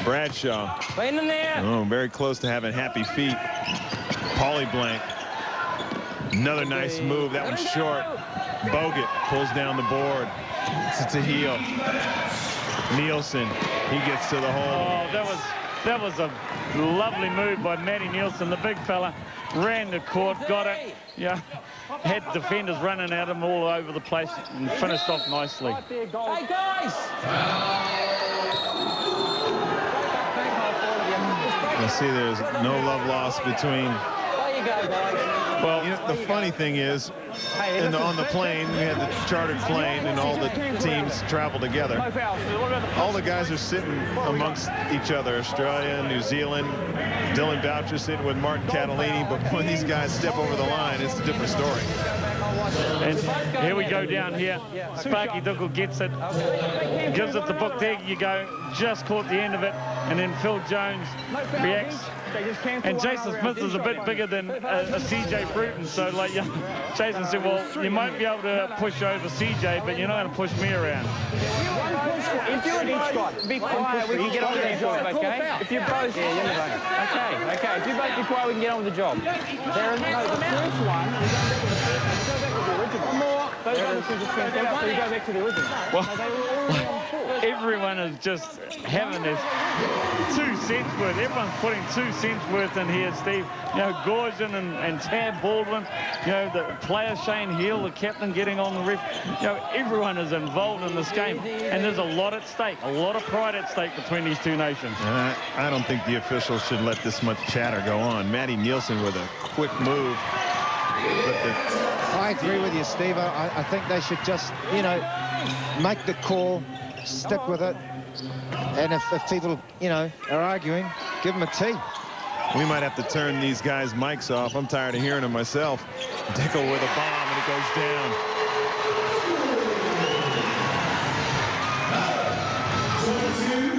Bradshaw. Clean in there. Oh, very close to having happy feet. Paulie Blank. Another nice move. That one's short. Bogut pulls down the board. It's a heel. Nielsen. He gets to the hole. Oh, that was a lovely move by Matty Nielsen, the big fella. Ran the court, got it. Yeah, had defenders running at him all over the place and finished off nicely. Hey, guys! You see there's no love lost between. There you go, guys. Well, you know, the funny thing is, on the plane, we had the chartered plane, and all the teams travel together. All the guys are sitting amongst each other. Australia, New Zealand, Dylan Boucher sitting with Martin Catalini, but when these guys step over the line, it's a different story. And here we go down here. Sparky Dickel gets it, gives it the book. There you go. Just caught the end of it, and then Phil Jones reacts. And Jason Smith is a bit bigger than a CJ Bruton, so like Jason said, well, you might be able to push over CJ, but you're not going to push me around. If you're an each guy, be quiet, we can get on with the job, okay? If you're both, okay. If you both be quiet, we can get on with the job. The first one, those other two just went out, so you go back to the original. Well, everyone is just having this 2 cents worth. Everyone's putting 2 cents worth in here, Steve. You know, Gorgon and Tab Baldwin, you know, the player Shane Heal, the captain getting on the ref. You know, everyone is involved in this game, and there's a lot at stake, a lot of pride at stake between these two nations. I don't think the officials should let this much chatter go on. Matty Nielsen with a quick move. I agree with you, Steve. I think they should just, you know, make the call, stick with it. And if people, you know, are arguing, give them a tee. We might have to turn these guys' mics off. I'm tired of hearing them myself. Dickel with a bomb, and it goes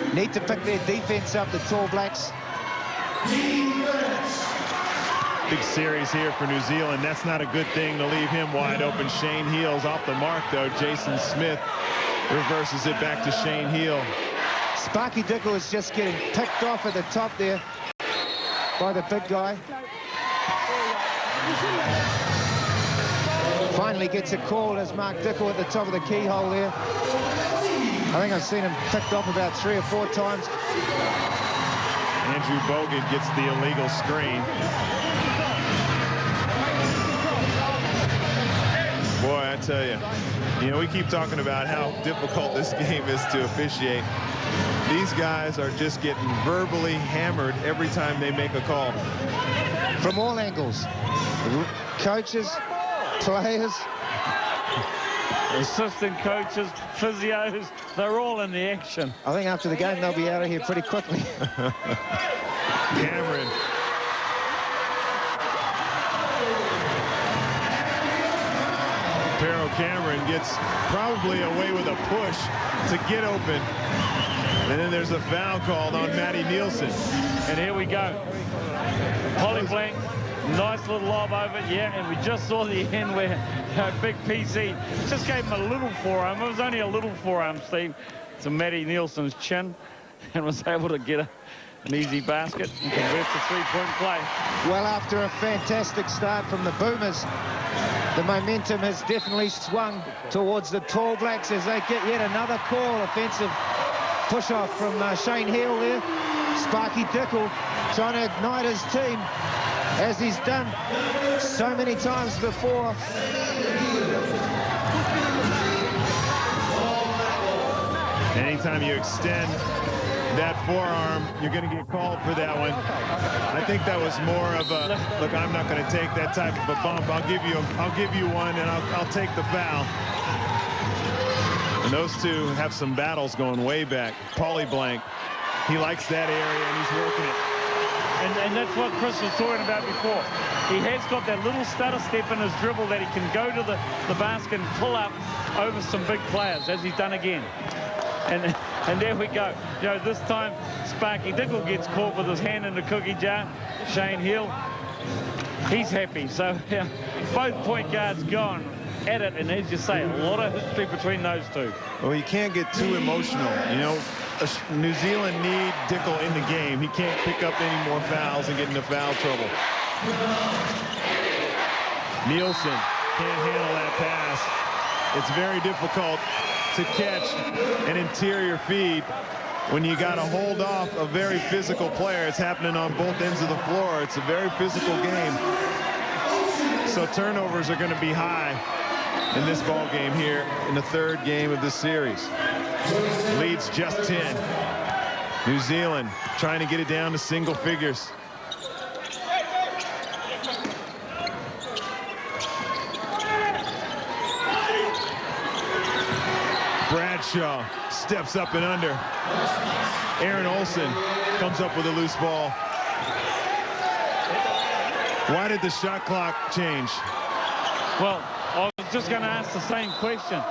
down. Need to pick their defense up, the Tall Blacks. Big series here for New Zealand. That's not a good thing to leave him wide open. Shane Heal's off the mark, though. Jason Smith reverses it back to Shane Heal. Sparky Dickel is just getting picked off at the top there by the big guy. Finally gets a call as Mark Dickel at the top of the keyhole there. I think I've seen him picked off about 3 or 4 times. Andrew Bogut gets the illegal screen. Boy, I tell you know, we keep talking about how difficult this game is to officiate. These guys are just getting verbally hammered every time they make a call. From all angles. Coaches, players, assistant coaches, physios, they're all in the action. I think after the game they'll be out of here pretty quickly. Cameron. Pero Cameron gets probably away with a push to get open. And then there's a foul called on Matty Nielsen. And here we go. Paulie Blank, nice little lob over, yeah, and we just saw the end where big PC just gave him a little forearm. It was only a little forearm, Steve, to Matty Nielsen's chin, and was able to get an easy basket and convert the three-point play. Well, after a fantastic start from the Boomers, the momentum has definitely swung towards the Tall Blacks as they get yet another call. Offensive push-off from Shane Heal there. Sparky Dickel trying to ignite his team, as he's done so many times before. Anytime you extend that forearm, you're going to get called for that one. I think that was more of a, look, I'm not going to take that type of a bump. I'll give you one, and I'll take the foul. And those two have some battles going way back. Paulie Blank, he likes that area, and he's working it. And that's what Chris was talking about before. He has got that little stutter step in his dribble that he can go to the basket and pull up over some big players, as he's done again. And there we go. You know, this time Sparky Dickel gets caught with his hand in the cookie jar. Shane Hill, he's happy. So yeah, both point guards gone at it, and as you say, a lot of history between those two. Well, you can't get too emotional. You know, New Zealand need Dickel in the game. He can't pick up any more fouls and get into foul trouble. Nielsen can't handle that pass. It's very difficult to catch an interior feed when you got to hold off a very physical player. It's happening on both ends of the floor. It's a very physical game. So turnovers are going to be high in this ball game here in the third game of this series. Leads just 10. New Zealand trying to get it down to single figures. Bradshaw steps up and under. Aaron Olsen comes up with a loose ball. Why did the shot clock change? Well, I was just going to ask the same question,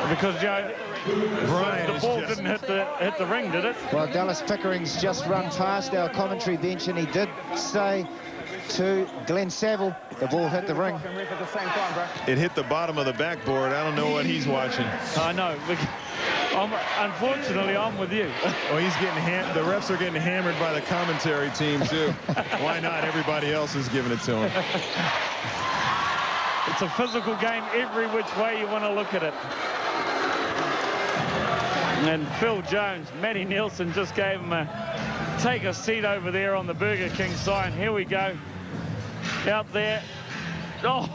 because the ball didn't hit the ring, did it? Well, Dallas Pickering's just run past our commentary bench, and he did say to Glenn Saville, the ball hit the ring. It hit the bottom of the backboard. I don't know what he's watching. I know. Unfortunately, I'm with you. Oh, he's getting the refs are getting hammered by the commentary team too. Why not? Everybody else is giving it to him. It's a physical game every which way you want to look at it. And Phil Jones, Matty Nielsen just gave him a take a seat over there on the Burger King sign. Here we go. Out there. Oh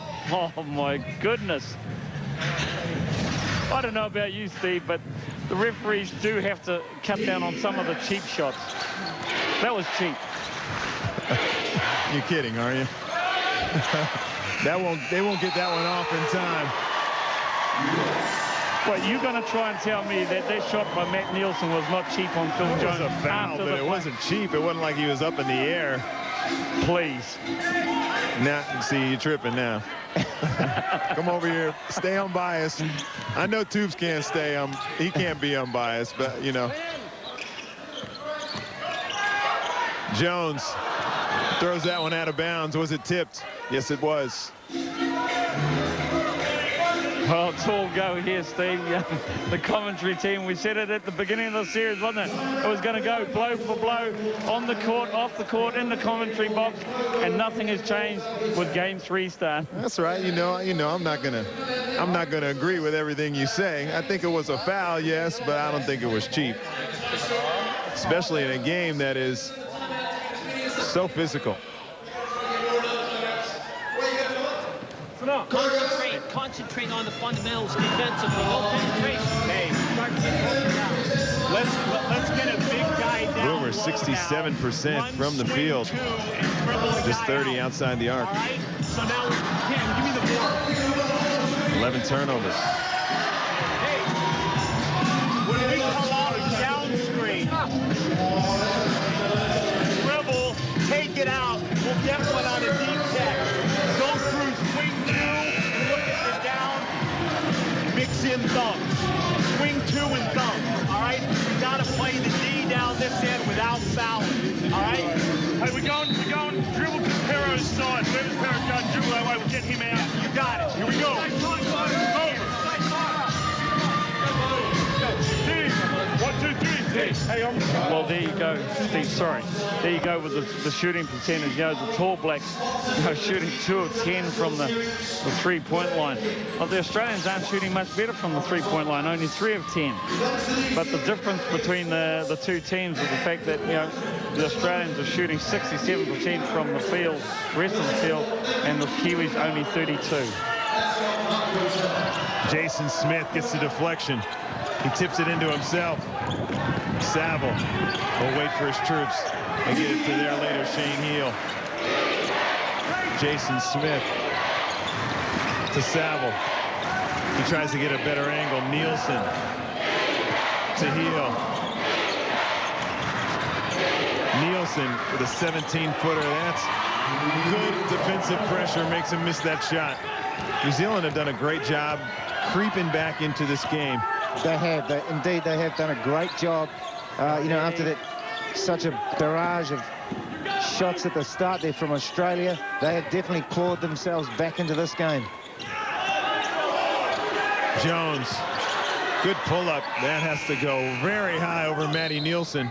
my goodness. I don't know about you, Steve, but the referees do have to cut down on some of the cheap shots. That was cheap. You're kidding, are you? They won't get that one off in time. Well, you're going to try and tell me that shot by Matt Nielsen was not cheap on Phil Jones? It was a foul, but it wasn't cheap. It wasn't like he was up in the air. Please. Now, see, you're tripping now. Come over here. Stay unbiased. I know Tubes can't stay. He can't be unbiased, but, you know. Jones throws that one out of bounds. Was it tipped? Yes, it was. Well, it's all go here, Steve. The commentary team, we said it at the beginning of the series, wasn't it? It was going to go blow for blow, on the court, off the court, in the commentary box, and nothing has changed with game 3 start. That's right. You know, I'm not gonna agree with everything you say. I think it was a foul, yes, but I don't think it was cheap, especially in a game that is so physical. Concentrate on the fundamentals defensively. No penetration. Hey, let's get a big guy down. Boomer 67% from the field, just 30 outside the arc. All right. So now, Cam, give me the board. 11 turnovers. Hey, when we come out down screen, dribble, take it out. We'll get one on a deep tech. Go through swing 2. Mix in thumbs. Swing 2 and thumbs. All right? We got to play the D down this end without fouling. All right? Hey, we're going dribble to Perro's side. Whoever's Perro's going dribble that way, we'll get him out. You got it. Here we go. Well, there you go, Steve. Sorry. There you go with the shooting percentage. You know, the Tall Blacks, shooting 2 of 10 from the 3-point line. Well, the Australians aren't shooting much better from the 3-point line, only 3 of 10. But the difference between the two teams is the fact that, you know, the Australians are shooting 67% from the field, rest of the field, and the Kiwis only 32. Jason Smith gets the deflection. He tips it into himself. Saville will wait for his troops and get it to their leader, Shane Heel. Jason Smith to Saville. He tries to get a better angle. Nielsen to Heel. Nielsen with a 17-footer. That's good defensive pressure. Makes him miss that shot. New Zealand have done a great job creeping back into this game. They have. Indeed, they have done a great job. You know, after that, such a barrage of shots at the start there from Australia, they have definitely clawed themselves back into this game. Jones, good pull-up. That has to go very high over Matty Nielsen.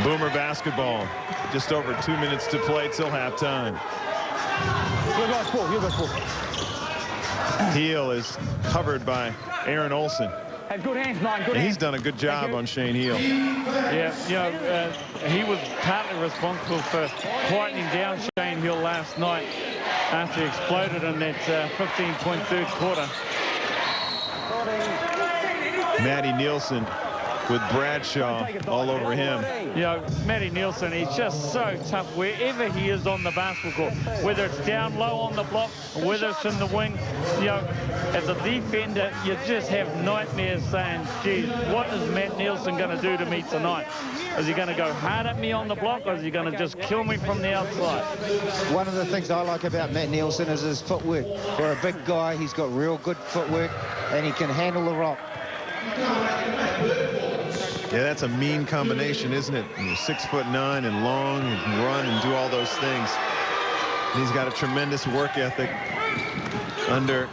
Boomer basketball. Just over 2 minutes to play till halftime. Heel is covered by Aaron Olsen. Have good hands, Nine. Good And hands. he's done a good job on Shane Heel. Yeah, you know, he was partly responsible for quietening down Shane Heel last night after he exploded in that 15-point third quarter. Matty Nielsen with Bradshaw all over him. You know, Matty Nielsen, he's just so tough wherever he is on the basketball court, whether it's down low on the block, or whether it's in the wing. You know, as a defender, you just have nightmares saying, geez, what is Matt Nielsen going to do to me tonight? Is he going to go hard at me on the block, or is he going to just kill me from the outside? One of the things I like about Matt Nielsen is his footwork. For a big guy, he's got real good footwork, and he can handle the rock. Yeah, that's a mean combination, isn't it? You're 6'9" and long and run and do all those things. And he's got a tremendous work ethic under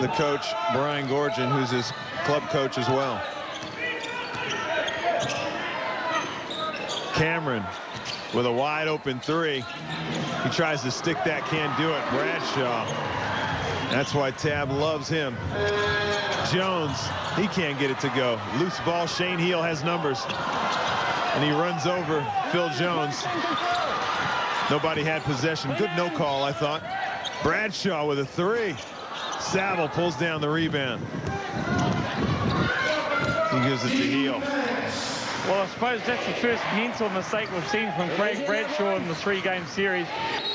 the coach, Brian Gorgon, who's his club coach as well. Cameron with a wide open three. He tries to stick that, can't do it. Bradshaw. That's why Tab loves him. Jones, he can't get it to go. Loose ball, Shane Heel has numbers. And he runs over Phil Jones. Nobody had possession. Good no call, I thought. Bradshaw with a three. Saville pulls down the rebound. He gives it to Heel. Well, I suppose that's the first mental mistake we've seen from Craig Bradshaw in the three-game series.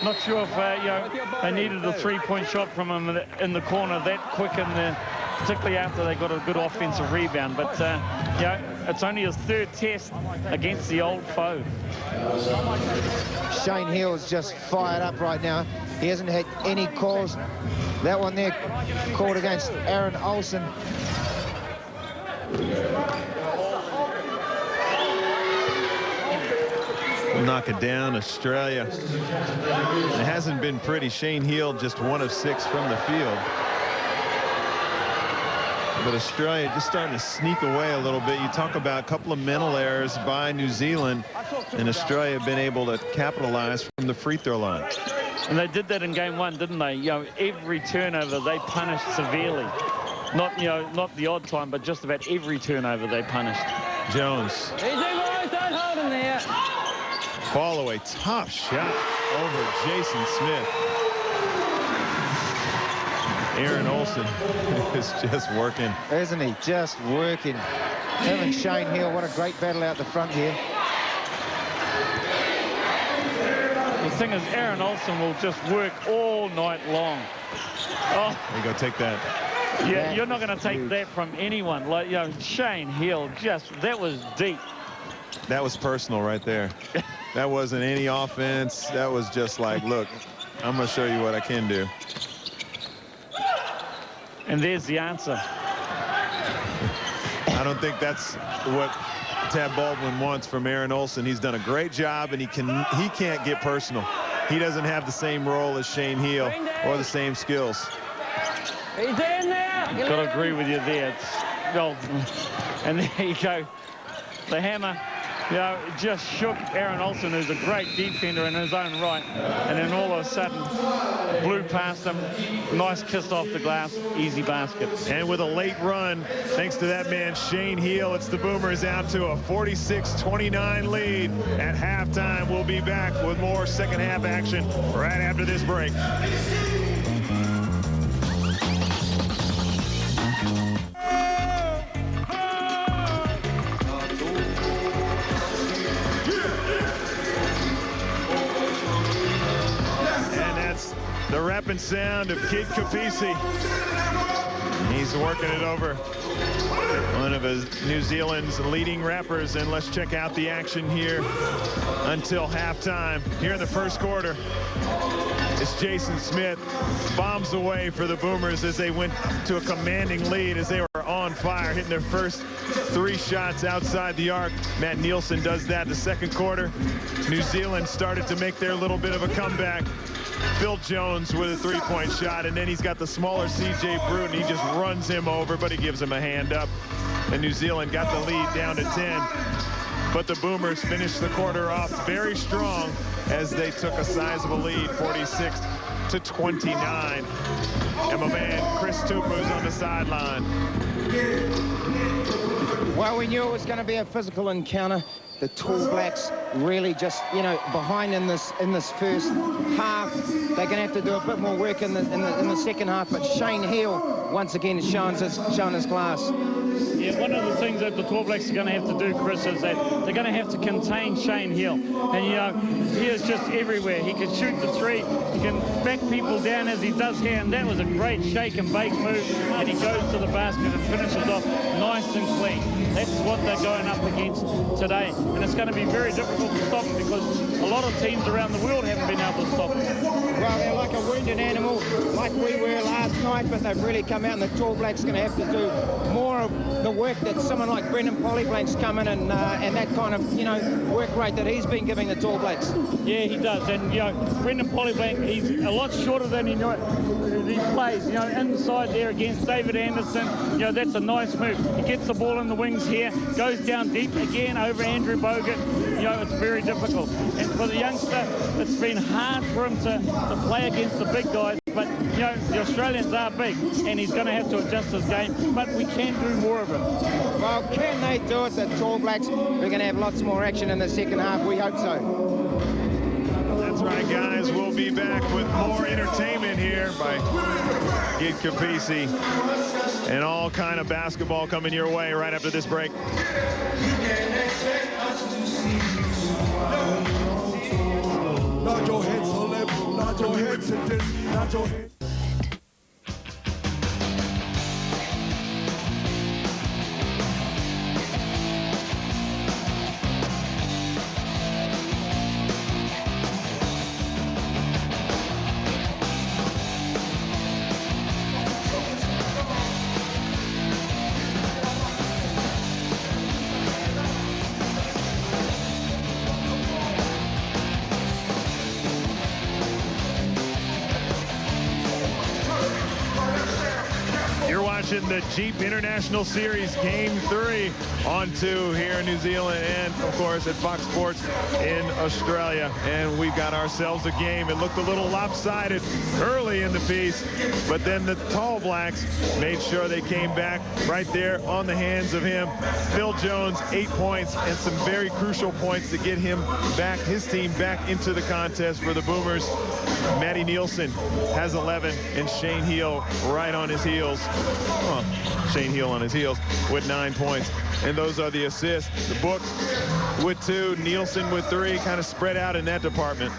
Not sure if you know, they needed a three-point shot from him in the corner that quick, particularly after they got a good offensive rebound. But you know, it's only his third test against the old foe. Shane Heel is just fired up right now. He hasn't had any calls. That one there called against Aaron Olsen. Knock it down, Australia. It hasn't been pretty. Shane Heel just 1 of 6 from the field. But Australia just starting to sneak away a little bit. You talk about a couple of mental errors by New Zealand, and Australia have been able to capitalize from the free throw line. And they did that in game one, didn't they? You know, every turnover they punished severely. Not, you know, not the odd time, but just about every turnover they punished. Jones. Easy, boys, don't hold him there. Ball away, tough shot over Jason Smith. Aaron Olsen is just working. Isn't he? Just working. Him and Shane Heel, what a great battle out the front here. The thing is, Aaron Olsen will just work all night long. Oh, There you go, take that. yeah, you're not going to take that from anyone. Like, you know, Shane Heel, that was deep. That was personal right there. That wasn't any offense. That was just like, look, I'm going to show you what I can do. And there's the answer. I don't think that's what Tab Baldwin wants from Aaron Olsen. He's done a great job, and he can't get personal. He doesn't have the same role as Shane Heel or the same skills. He's in there. Got to agree with you there. Well, and there you go. The hammer, you know, just shook Aaron Olsen, who's a great defender in his own right. And then all of a sudden, blew past him. Nice kiss off the glass. Easy basket. And with a late run, thanks to that man, Shane Heel, it's the Boomers out to a 46-29 lead at halftime. We'll be back with more second half action right after this break. The rapping sound of Kid Kapisi. He's working it over one of New Zealand's leading rappers, and let's check out the action here until halftime. Here in the first quarter, it's Jason Smith. Bombs away for the Boomers as they went to a commanding lead as they were on fire, hitting their first 3 shots outside the arc. Matt Nielsen does that in the second quarter. New Zealand started to make their little bit of a comeback. Phil Jones with a 3-point shot, and then he's got the smaller C.J. Bruton. He just runs him over, but he gives him a hand up. And New Zealand got the lead down to 10. But the Boomers finished the quarter off very strong as they took a sizable lead, 46-29. And my man, Chris Tupu's on the sideline. Well, we knew it was going to be a physical encounter. The Tall Blacks really just, you know, behind in this first half. They're going to have to do a bit more work in the second half. But Shane Heal, once again, has shown his class. Yeah, one of the things that the Tall Blacks are going to have to do, Chris, is that they're going to have to contain Shane Heal. And, you know, he is just everywhere. He can shoot the 3. He can back people down as he does here. And that was a great shake and bake move. And he goes to the basket and finishes off nice and clean. That's what they're going up against today. And it's going to be very difficult to stop him because a lot of teams around the world haven't been able to stop him. Well, they're like a wounded animal, like we were last night, but they've really come out, and the Tall Blacks are going to have to do more of the work that someone like Brendan Polyblank's come in and that kind of, you know, work rate that he's been giving the Tall Blacks. Yeah, he does. And, you know, Brendan Polyblank, he's a lot shorter than he plays. You know, inside there against David Anderson, you know, that's a nice move. He gets the ball in the wings here, goes down deep again over Andrew Bogut. You know, it's very difficult. And for the youngster, it's been hard for him to play against the big guys. But, you know, the Australians are big, and he's going to have to adjust his game. But we can do more of it. Well, can they do it, the Tall Blacks? We're going to have lots more action in the second half. We hope so. That's right, guys. We'll be back with more entertainment here by Kid Kapisi and all kind of basketball coming your way right after this break. Nod your head to left, nod your head to this, nod your head. The Jeep International Series Game 3 on 2 here in New Zealand and, of course, at Fox Sports in Australia. And we've got ourselves a game. It looked a little lopsided early in the piece, but then the Tall Blacks made sure they came back right there on the hands of him. Phil Jones, 8 points and some very crucial points to get him back, his team back into the contest for the Boomers. Matty Nielsen has 11 and Shane Heal right on his heels. Shane Heal on his heels with 9 points. And those are the assists. The Book with 2, Nielsen with 3, kind of spread out in that department.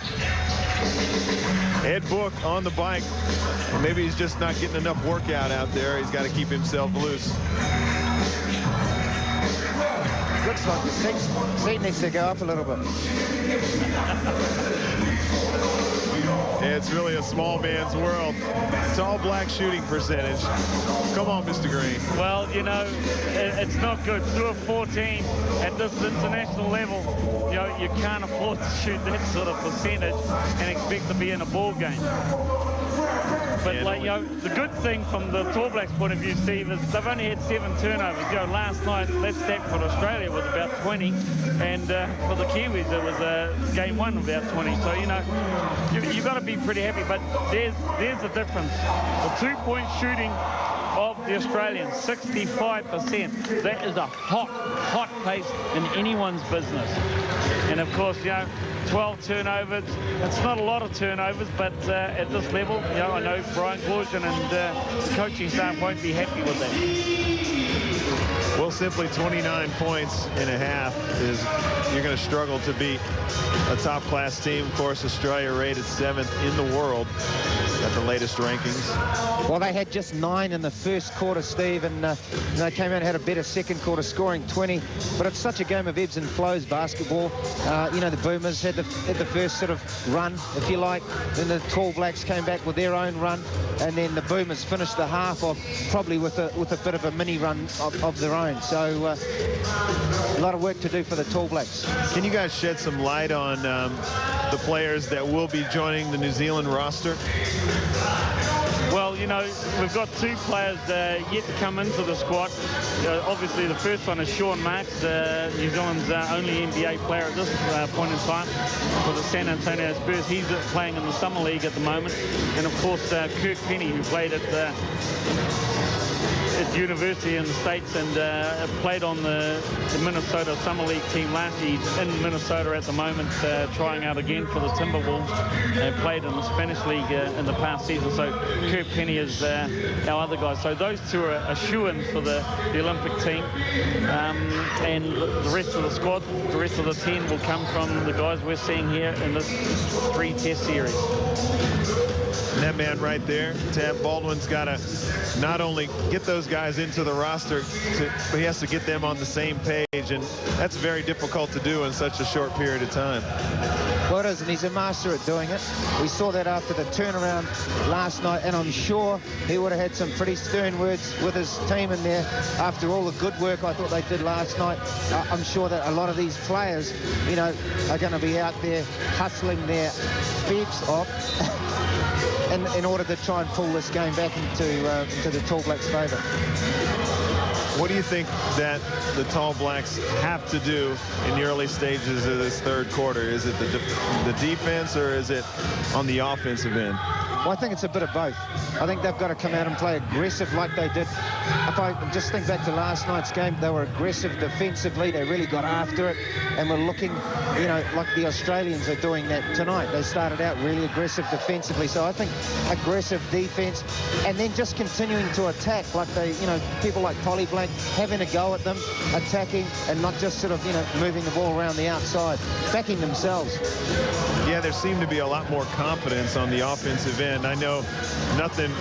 Ed Book on the bike. Well, maybe he's just not getting enough workout out there. He's got to keep himself loose. Looks like the seat needs to go up a little bit. It's really a small man's world. Tall Black shooting percentage. Come on, Mr. Green. Well, you know, it's not good. 2 of 14 at this international level. You know, you can't afford to shoot that sort of percentage and expect to be in a ball game. But, like, you know, the good thing from the Tall Blacks' point of view, Steve, is they've only had 7 turnovers. You know, last night, that stat for Australia was about 20, and for the Kiwis, it was game 1 about 20. So, you know, you've got to be pretty happy. But there's the difference. The 2-point shooting of the Australians, 65%. That is a hot pace in anyone's business. And, of course, you know, 12 turnovers. It's not a lot of turnovers, but at this level, you know, I know Brian Gorgian and the coaching staff won't be happy with that. We'll Well, simply 29 points in a half is you're going to struggle to beat a top-class team. Of course, Australia rated 7th in the world at the latest rankings. Well, they had just 9 in the first quarter, Steve, and they came out and had a better second quarter, scoring 20. But it's such a game of ebbs and flows, basketball. You know, the Boomers had the first sort of run, if you like. Then the Tall Blacks came back with their own run, and then the Boomers finished the half off probably with a bit of a mini run of their own. So a lot of work to do for the Tall Blacks. Can you guys shed some light on the players that will be joining the New Zealand roster? Well, you know, we've got 2 players yet to come into the squad. Obviously, the first one is Sean Marks, New Zealand's only NBA player at this point in time for the San Antonio Spurs. He's playing in the Summer League at the moment. And, of course, Kirk Penny, who played at university in the States and played on the Minnesota Summer League team last year. He's in Minnesota at the moment, trying out again for the Timberwolves, and played in the Spanish League in the past season. So Kirk Penny is our other guy. So those 2 are a shoo-in for the Olympic team. And the rest of the squad, the rest of the 10 will come from the guys we're seeing here in this 3-test series. And that man right there, Tab Baldwin's got to not only get those guys into the roster, but he has to get them on the same page, and that's very difficult to do in such a short period of time. Well, it is, and he's a master at doing it. We saw that after the turnaround last night, and I'm sure he would have had some pretty stern words with his team in there after all the good work I thought they did last night. I'm sure that a lot of these players, you know, are going to be out there hustling their beeps off in order to try and pull this game back into the Tall Blacks' favour. What do you think that the Tall Blacks have to do in the early stages of this third quarter? Is it the defense, or is it on the offensive end? Well, I think it's a bit of both. I think they've got to come out and play aggressive like they did. If I just think back to last night's game, they were aggressive defensively. They really got after it and were looking, you know, like the Australians are doing that tonight. They started out really aggressive defensively. So I think aggressive defense and then just continuing to attack like they, you know, people like Polly Blank having a go at them, attacking and not just sort of, you know, moving the ball around the outside, backing themselves. Yeah, there seemed to be a lot more confidence on the offensive end. I know nothing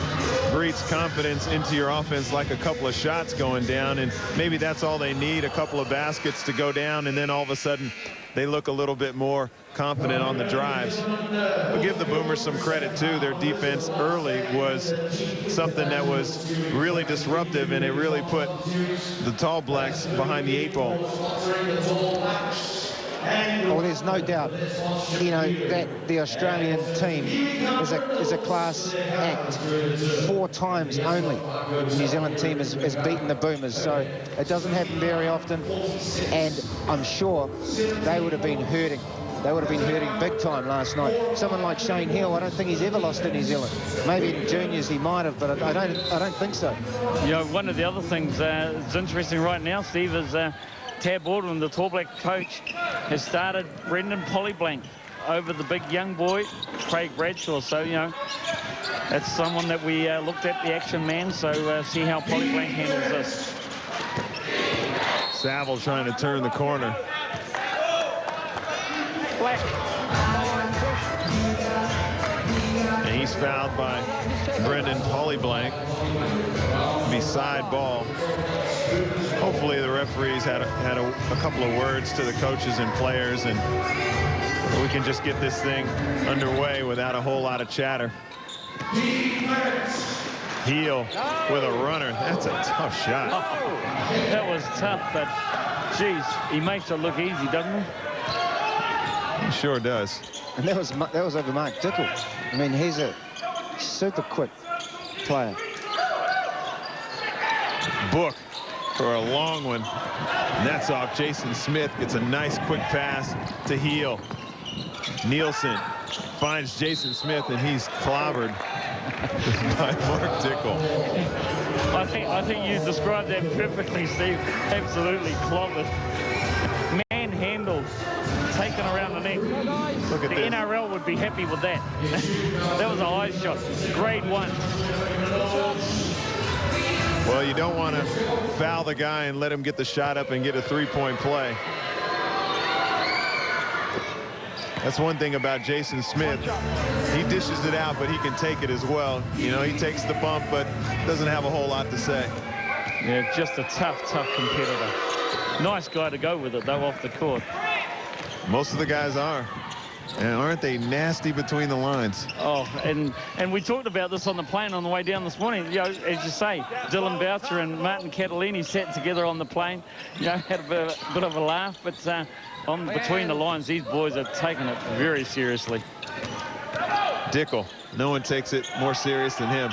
breeds confidence into your offense like a couple of shots going down, and maybe that's all they need, a couple of baskets to go down, and then all of a sudden they look a little bit more confident on the drives. But give the Boomers some credit, too. Their defense early was something that was really disruptive, and it really put the Tall Blacks behind the 8 ball. Well, there's no doubt, you know, that the Australian team is a class act. 4 times only the New Zealand team has beaten the Boomers, so it doesn't happen very often, and I'm sure they would have been hurting. They would have been hurting big time last night. Someone like Shane Hill, I don't think he's ever lost to New Zealand. Maybe in juniors he might have, but I don't think so. You know, one of the other things that's interesting right now, Steve, is Tab Baldwin, the Tall Black coach, has started Brendan Polyblank over the big young boy, Craig Bradshaw. So, you know, that's someone that we looked at, the action man. So see how Polyblank handles this. Saville trying to turn the corner. And he's fouled by Brendan Polyblank. Beside ball. Hopefully the referees had a couple of words to the coaches and players, and we can just get this thing underway without a whole lot of chatter. Heel with a runner. That's a tough shot. Oh, that was tough, but geez, he makes it look easy, doesn't he? He sure does. And that was over Mark Dickel. I mean, he's a super quick player. Book for a long one. And that's off. Jason Smith gets a nice quick pass to Heel. Nielsen finds Jason Smith, and he's clobbered by Mark Dickel. I think you described that perfectly, Steve. Absolutely clobbered. Manhandled. Taken around the neck. Look at the this. NRL would be happy with that. That was a high shot. Grade 1. Well, you don't want to foul the guy and let him get the shot up and get a three-point play. That's one thing about Jason Smith. He dishes it out, but he can take it as well. You know, he takes the bump, but doesn't have a whole lot to say. Yeah, just a tough competitor. Nice guy to go with it, though, off the court. Most of the guys are. And aren't they nasty between the lines? Oh, and we talked about this on the plane on the way down this morning. You know, as you say, Dylan Boucher and Martin Catalini sat together on the plane. You know, had a bit of a laugh, but on between the lines, these boys are taking it very seriously. Dickel, no one takes it more serious than him.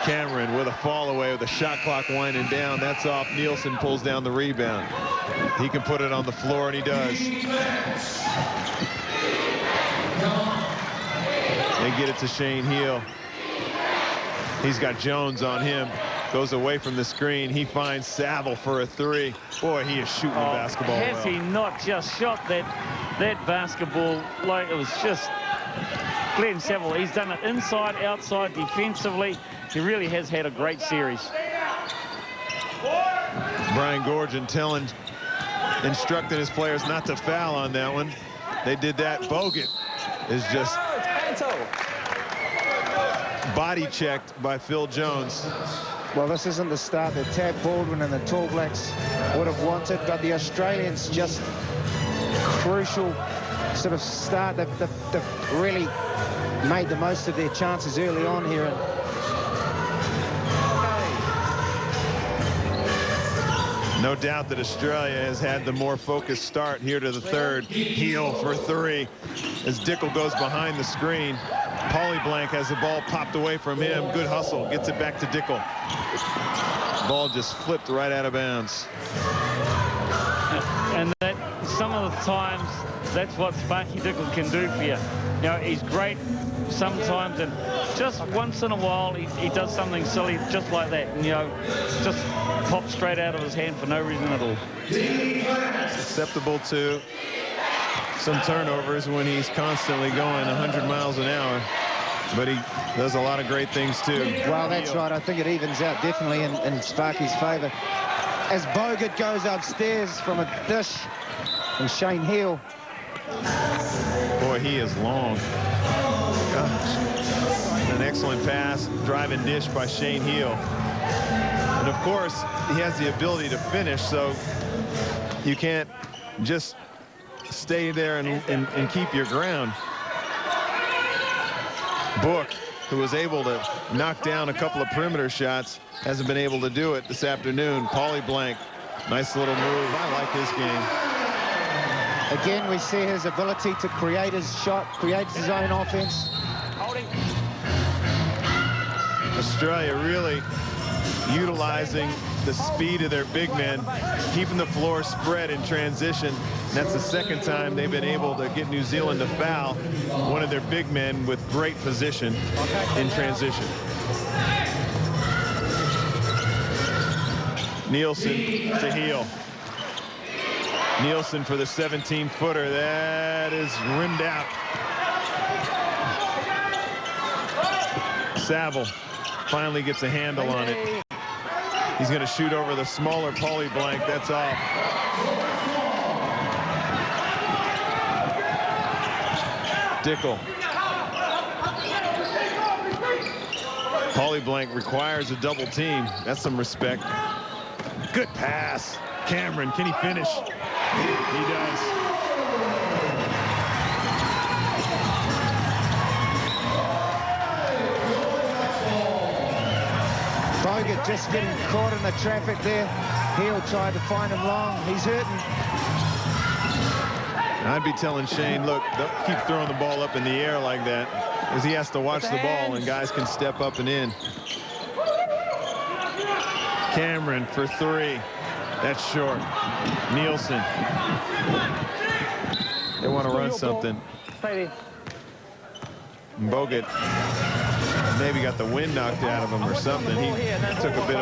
Cameron with a fall away with a shot clock winding down. That's off. Nielsen pulls down the rebound. He can put it on the floor, and he does. They get it to Shane Heal. He's got Jones on him. Goes away from the screen. He finds Saville for a three. Boy, he is shooting the basketball Has well. he not just shot that basketball like it was just Glenn Saville? He's done it inside, outside, defensively. He really has had a great series. Brian Gorgon instructing his players not to foul on that one. They did that. Bogut is just body checked by Phil Jones. Well, this isn't the start that Tab Baldwin and the Tall Blacks would have wanted, but the Australians just crucial sort of start. They've really made the most of their chances early on here. No doubt that Australia has had the more focused start here to the third. Heal for three as Dickel goes behind the screen. Paulie Blank has the ball popped away from him. Good hustle. Gets it back to Dickel. Ball just flipped right out of bounds. And that some of the times, that's what Sparky Dickel can do for you. You know, he's great sometimes, and just once in a while he does something silly just like that, and you know, just pops straight out of his hand for no reason at all. Susceptible to some turnovers when he's constantly going 100 miles an hour, but he does a lot of great things too. Well, that's right. I think it evens out definitely in Sparky's favor as Bogut goes upstairs from a dish, and Shane Heal. Boy, he is long. Gosh. An excellent pass, drive and dish by Shane Heal. And of course, he has the ability to finish, so you can't just stay there and keep your ground. Book, who was able to knock down a couple of perimeter shots, hasn't been able to do it this afternoon. Paulie Blank, nice little move. I like his game. Again, we see his ability to create his shot, create his own offense. Australia really utilizing the speed of their big men, keeping the floor spread in transition. And that's the second time they've been able to get New Zealand to foul one of their big men with great position in transition. Nielsen to Heal. Nielsen for the 17-footer. That is rimmed out. Saville finally gets a handle on it. He's going to shoot over the smaller Paulie Blank. That's off. Dickel. Paulie Blank requires a double team. That's some respect. Good pass. Cameron, can he finish? He does. Bogut just getting caught in the traffic there. He'll try to find him long. He's hurting. I'd be telling Shane, look, don't keep throwing the ball up in the air like that, because he has to watch the ball and guys can step up and in. Cameron for three. That's short. Nielsen. They want to run something. Bogut maybe got the wind knocked out of him or something. He took a bit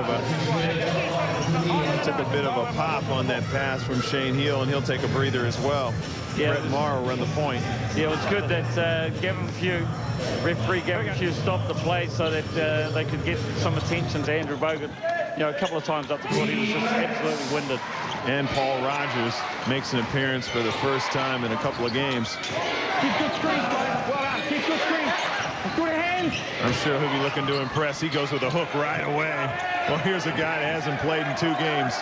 of a pop on that pass from Shane Heal, and he'll take a breather as well. Yeah, Brett Maher will run the point. Yeah, it was good that referee Gavin Few stopped the play so that they could get some attention to Andrew Bogut. you know, a couple of times up the court, he was just absolutely winded. And Paul Rogers makes an appearance for the first time in a couple of games. Keep good screens, buddy. Well done. Keep good screens. Good hands. I'm sure he'll be looking to impress. He goes with a hook right away. Well, here's a guy that hasn't played in 2 games.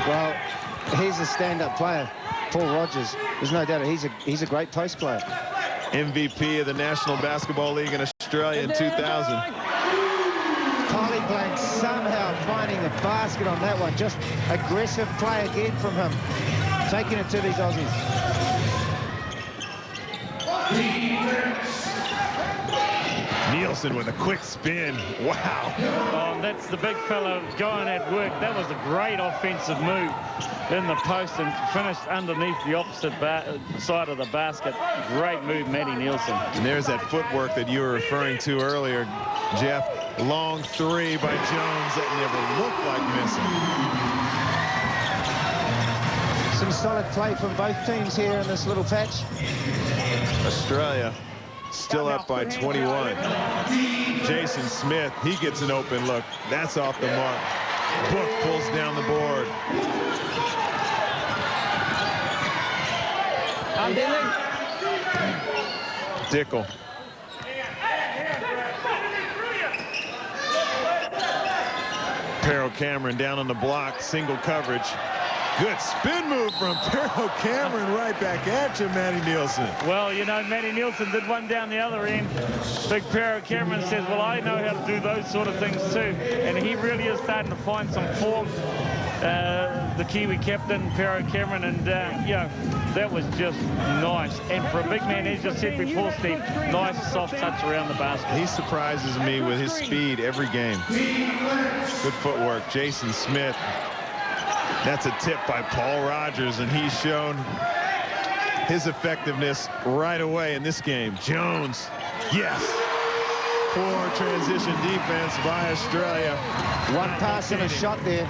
Well, he's a stand-up player, Paul Rogers. There's no doubt he's a great post player. MVP of the National Basketball League in Australia in 2000. Polly Blank somehow finding the basket on that one. Just aggressive play again from him. Taking it to these Aussies. Nielsen with a quick spin. Wow. Oh, that's the big fella going at work. That was a great offensive move in the post and finished underneath the opposite side of the basket. Great move, Matty Nielsen. And there's that footwork that you were referring to earlier, Jeff. Long 3 by Jones that never looked like missing. Some solid play from both teams here in this little patch. Australia still up by 21. Jason Smith, he gets an open look. That's off the mark. Book pulls down the board. Dickel. Pero Cameron down on the block, single coverage. Good spin move from Pero Cameron right back at you, Matty Nielsen. Well, you know, Matty Nielsen did one down the other end. Big Pero Cameron says, well, I know how to do those sort of things too. And he really is starting to find some form. The Kiwi captain, Pero Cameron, and yeah, that was just nice. And for a big man, as you said before, Steve, nice soft touch around the basket. He surprises me with his speed every game. Good footwork. Jason Smith. That's a tip by Paul Rogers, and he's shown his effectiveness right away in this game. Jones, yes. Poor transition defense by Australia. One pass and a shot there.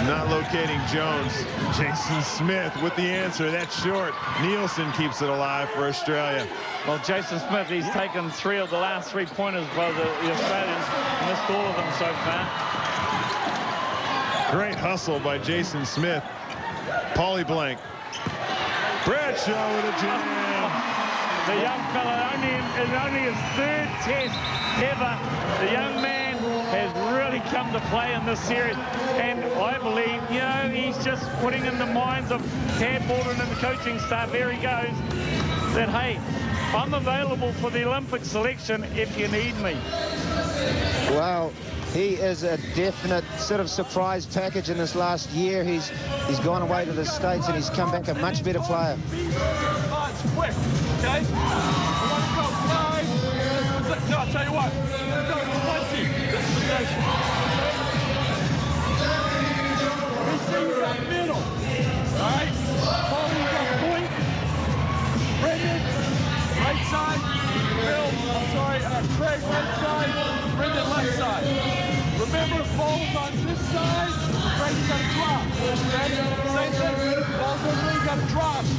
Not locating Jones. Jason Smith with the answer. That's short. Nielsen keeps it alive for Australia. Well, Jason Smith, he's taken 3 of the last 3-pointers by the Australians. Missed all of them so far. Great hustle by Jason Smith. Paulie Blank. Bradshaw with a jam. The young fella, only his 3rd test ever. The young man has really come to play in this series. And I believe, you know, he's just putting in the minds of Tad Baldwin and the coaching staff, here he goes, that, hey, I'm available for the Olympic selection if you need me. Wow. He is a definite sort of surprise package in this last year. He's gone away to the States and he's come back a much better player. Quick, okay? I want to go 5. No, I'll tell you what. Let's go 20. This is possession. We see you got middle. All right? Paul, you got point. Brendan, right side. Bill, I'm sorry, Craig, right side. Brendan, left side. Remember, ball's on this side, Craig's got to drop. Okay? Same thing, ball's on this, got to drop. As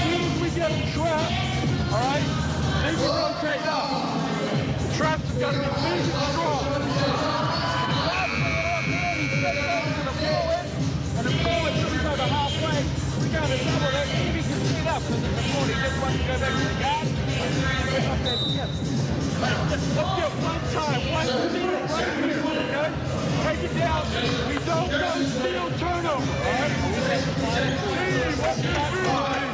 soon as we get a trap, all right, then we rotate up. The traps have got to be big and strong. And the forward comes over halfway. We got to double that. Maybe can speed up because it's a 40. Just want to go back to the guard. Up there together. Let's get one time, one steal, okay? Take it down. We don't go steal turnover, all right? What's that line?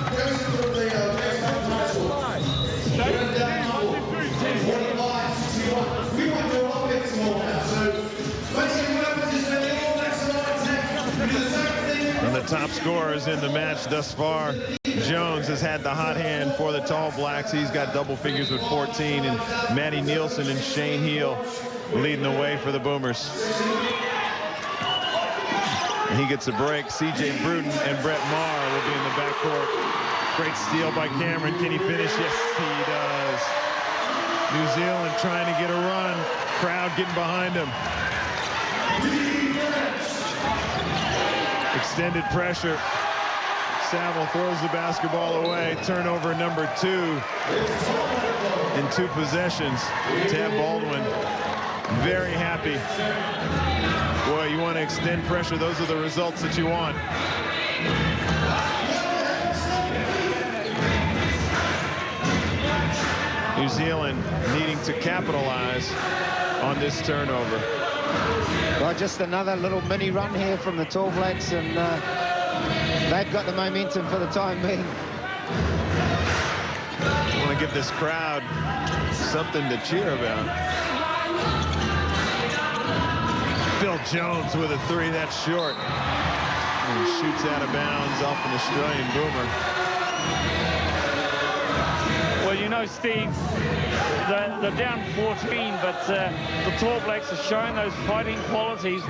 And the top scorers in the match thus far. Jones has had the hot hand for the Tall Blacks. He's got double figures with 14, and Matty Nielsen and Shane Heel leading the way for the Boomers. And he gets a break. C.J. Bruton and Brett Maher will be in the backcourt. Great steal by Cameron. Can he finish? Yes, he does. New Zealand trying to get a run. Crowd getting behind him. Extended pressure. Saville throws the basketball away. Turnover number 2 in 2 possessions. Tad Baldwin very happy. Boy, you want to extend pressure. Those are the results that you want. New Zealand needing to capitalize on this turnover. Well, just another little mini run here from the Tall Blacks, and they've got the momentum for the time being. I want to give this crowd something to cheer about. Phil Jones with a three, that's short. And shoots out of bounds off an Australian boomer. Well, you know, Steve, they're down 14, but the Tall Blacks are showing those fighting qualities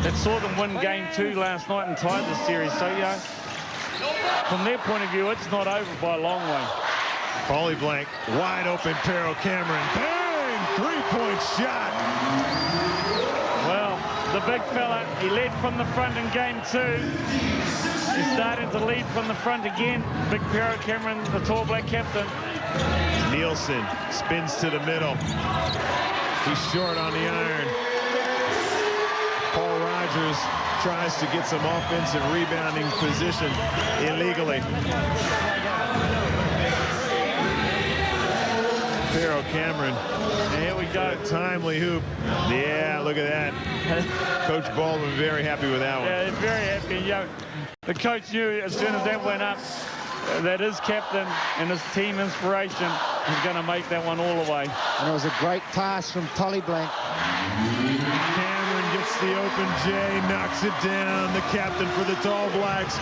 that saw them win game 2 last night and tied the series. So, you know, from their point of view, it's not over by a long way. Paulie Blank, wide open, Pero Cameron, bang! Three-point shot. Well, the big fella, he led from the front in game 2. He's starting to lead from the front again. Big Pero Cameron, the Tall Black captain. Nielsen spins to the middle. He's short on the iron. Paul Rogers tries to get some offensive rebounding position illegally. Pero Cameron. And here we go. A timely hoop. Yeah, look at that. Coach Baldwin very happy with that one. Yeah, very happy. You know, the coach knew as soon as that went up that his captain and his team inspiration is going to make that one all the way. And it was a great pass from Paulie Blank. Cameron gets the open J, knocks it down. The captain for the Tall Blacks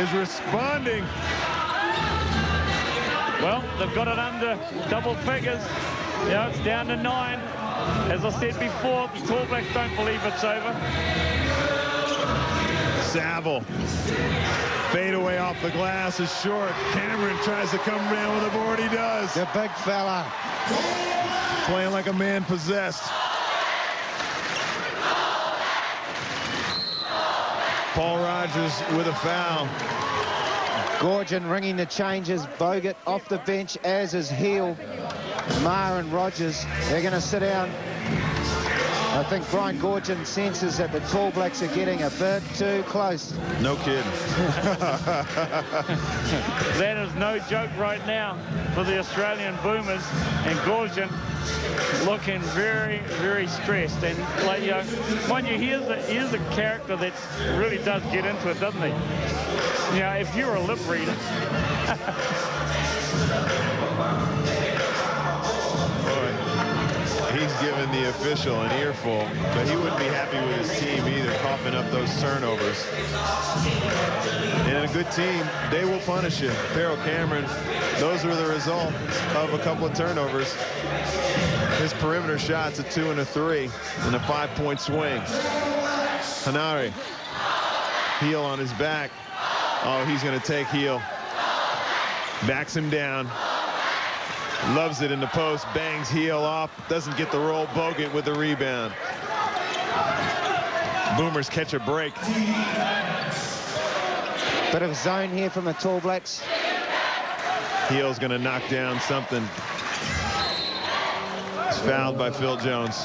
is responding. Well, they've got it under double figures. You know, it's down to 9. As I said before, the Tall Blacks don't believe it's over. Saville. Fade away off the glass is short. Cameron tries to come down with a board. He does. The big fella. Playing like a man possessed. Paul Rogers with a foul. Gorgon ringing the changes. Bogut off the bench, as is Heel. Maher and Rogers, they're going to sit down. I think Brian Gorgon senses that the Tall Blacks are getting a bit too close. No kidding. That is no joke right now for the Australian Boomers. And Gorgon looking very, very stressed. And, like, you know, mind you, here's a character that really does get into it, doesn't he? You know, if you're a lip reader. He's given the official an earful, but he wouldn't be happy with his team either, coughing up those turnovers. And a good team, they will punish you. Pero Cameron, those were the result of a couple of turnovers. His perimeter shots, a 2 and a 3, and a 5-point swing. Hanare, Heel on his back. Oh, he's going to take Heel. Backs him down. Loves it in the post, bangs Heel off, doesn't get the roll. Bogut with the rebound. Boomers catch a break. Bit of zone here from the Tall Blacks. Heel's going to knock down something. He's fouled by Phil Jones.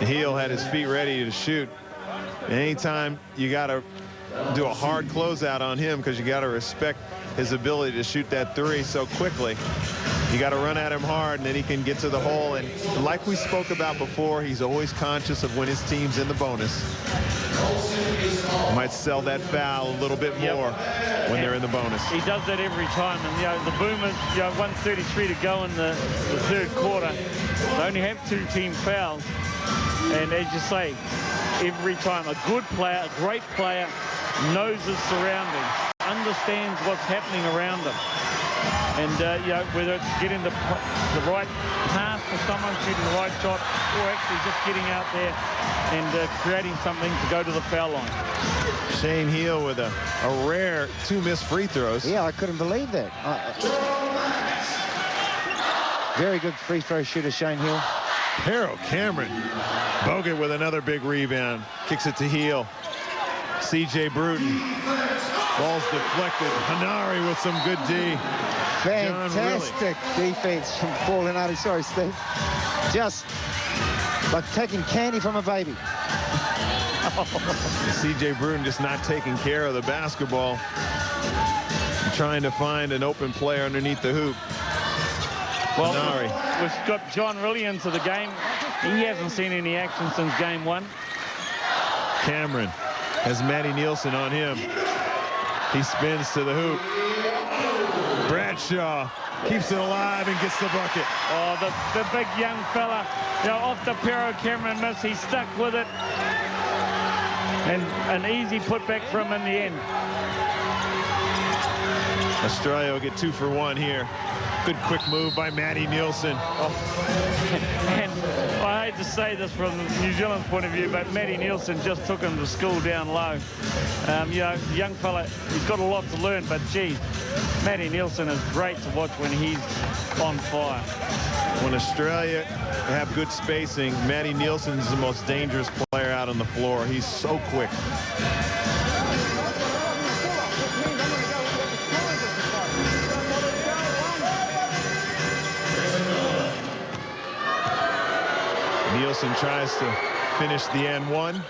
Heel had his feet ready to shoot. And anytime you got to do a hard closeout on him, because you got to respect his ability to shoot that 3 so quickly. You got to run at him hard, and then he can get to the hole. And like we spoke about before, he's always conscious of when his team's in the bonus. Might sell that foul a little bit more when they're in the bonus. He does that every time. And, you know, the Boomers, you know, 1:33 to go in the third quarter. They only have 2 team fouls. And as you say, every time a good player, a great player, knows his surroundings, understands what's happening around them. And, you know, whether it's getting the right pass for someone, shooting the right shot, or actually just getting out there and creating something to go to the foul line. Shane Heel with a rare 2 missed free throws. Yeah, I couldn't believe that. Very good free throw shooter, Shane Heel. Pero Cameron. Bogut with another big rebound. Kicks it to Heel. C.J. Bruton. Ball's deflected. Hanari with some good D. Fantastic defense from Paul Hanari. Sorry, Steve. Just like taking candy from a baby. C.J. Bruin just not taking care of the basketball. Trying to find an open player underneath the hoop. Well, Hanari. we've got John really into the game. He hasn't seen any action since game 1. Cameron has Matty Nielsen on him. He spins to the hoop. Bradshaw keeps it alive and gets the bucket. Oh, the big young fella, off the Pero Cameron miss, he stuck with it. And an easy putback from him in the end. Australia will get 2 for 1 here. Good quick move by Matty Nielsen. And I hate to say this from New Zealand's point of view, but Matty Nielsen just took him to school down low. Young fella, he's got a lot to learn, but gee, Matty Nielsen is great to watch when he's on fire. When Australia have good spacing, Matty Nielsen is the most dangerous player out on the floor. He's so quick. Nielsen tries to finish the N1.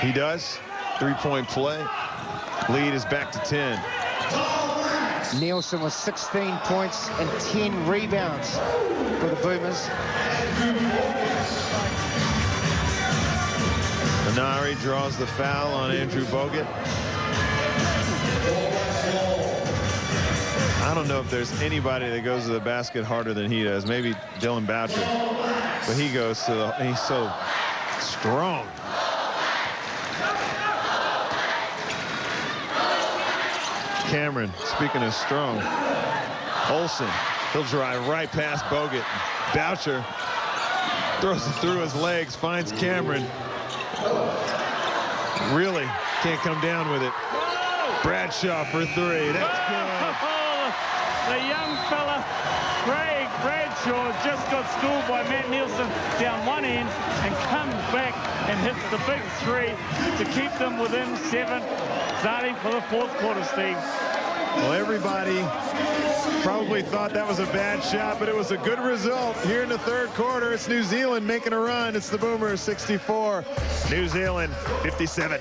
He does. 3-point play. Lead is back to 10. Nielsen with 16 points and 10 rebounds for the Boomers. Hanari draws the foul on Andrew Bogut. I don't know if there's anybody that goes to the basket harder than he does. Maybe Dylan Boucher. But he goes to the, he's so strong. Cameron, speaking of strong, Olsen, he'll drive right past Bogut. Boucher throws it through his legs, finds Cameron. Really can't come down with it. Bradshaw for 3. That's good. The young fella, Craig Bradshaw, just got schooled by Matt Nielsen down one end and comes back and hits the big 3 to keep them within 7, starting for the 4th quarter, Steve. Well, everybody probably thought that was a bad shot, but it was a good result here in the 3rd quarter. It's New Zealand making a run. It's the Boomers 64, New Zealand 57.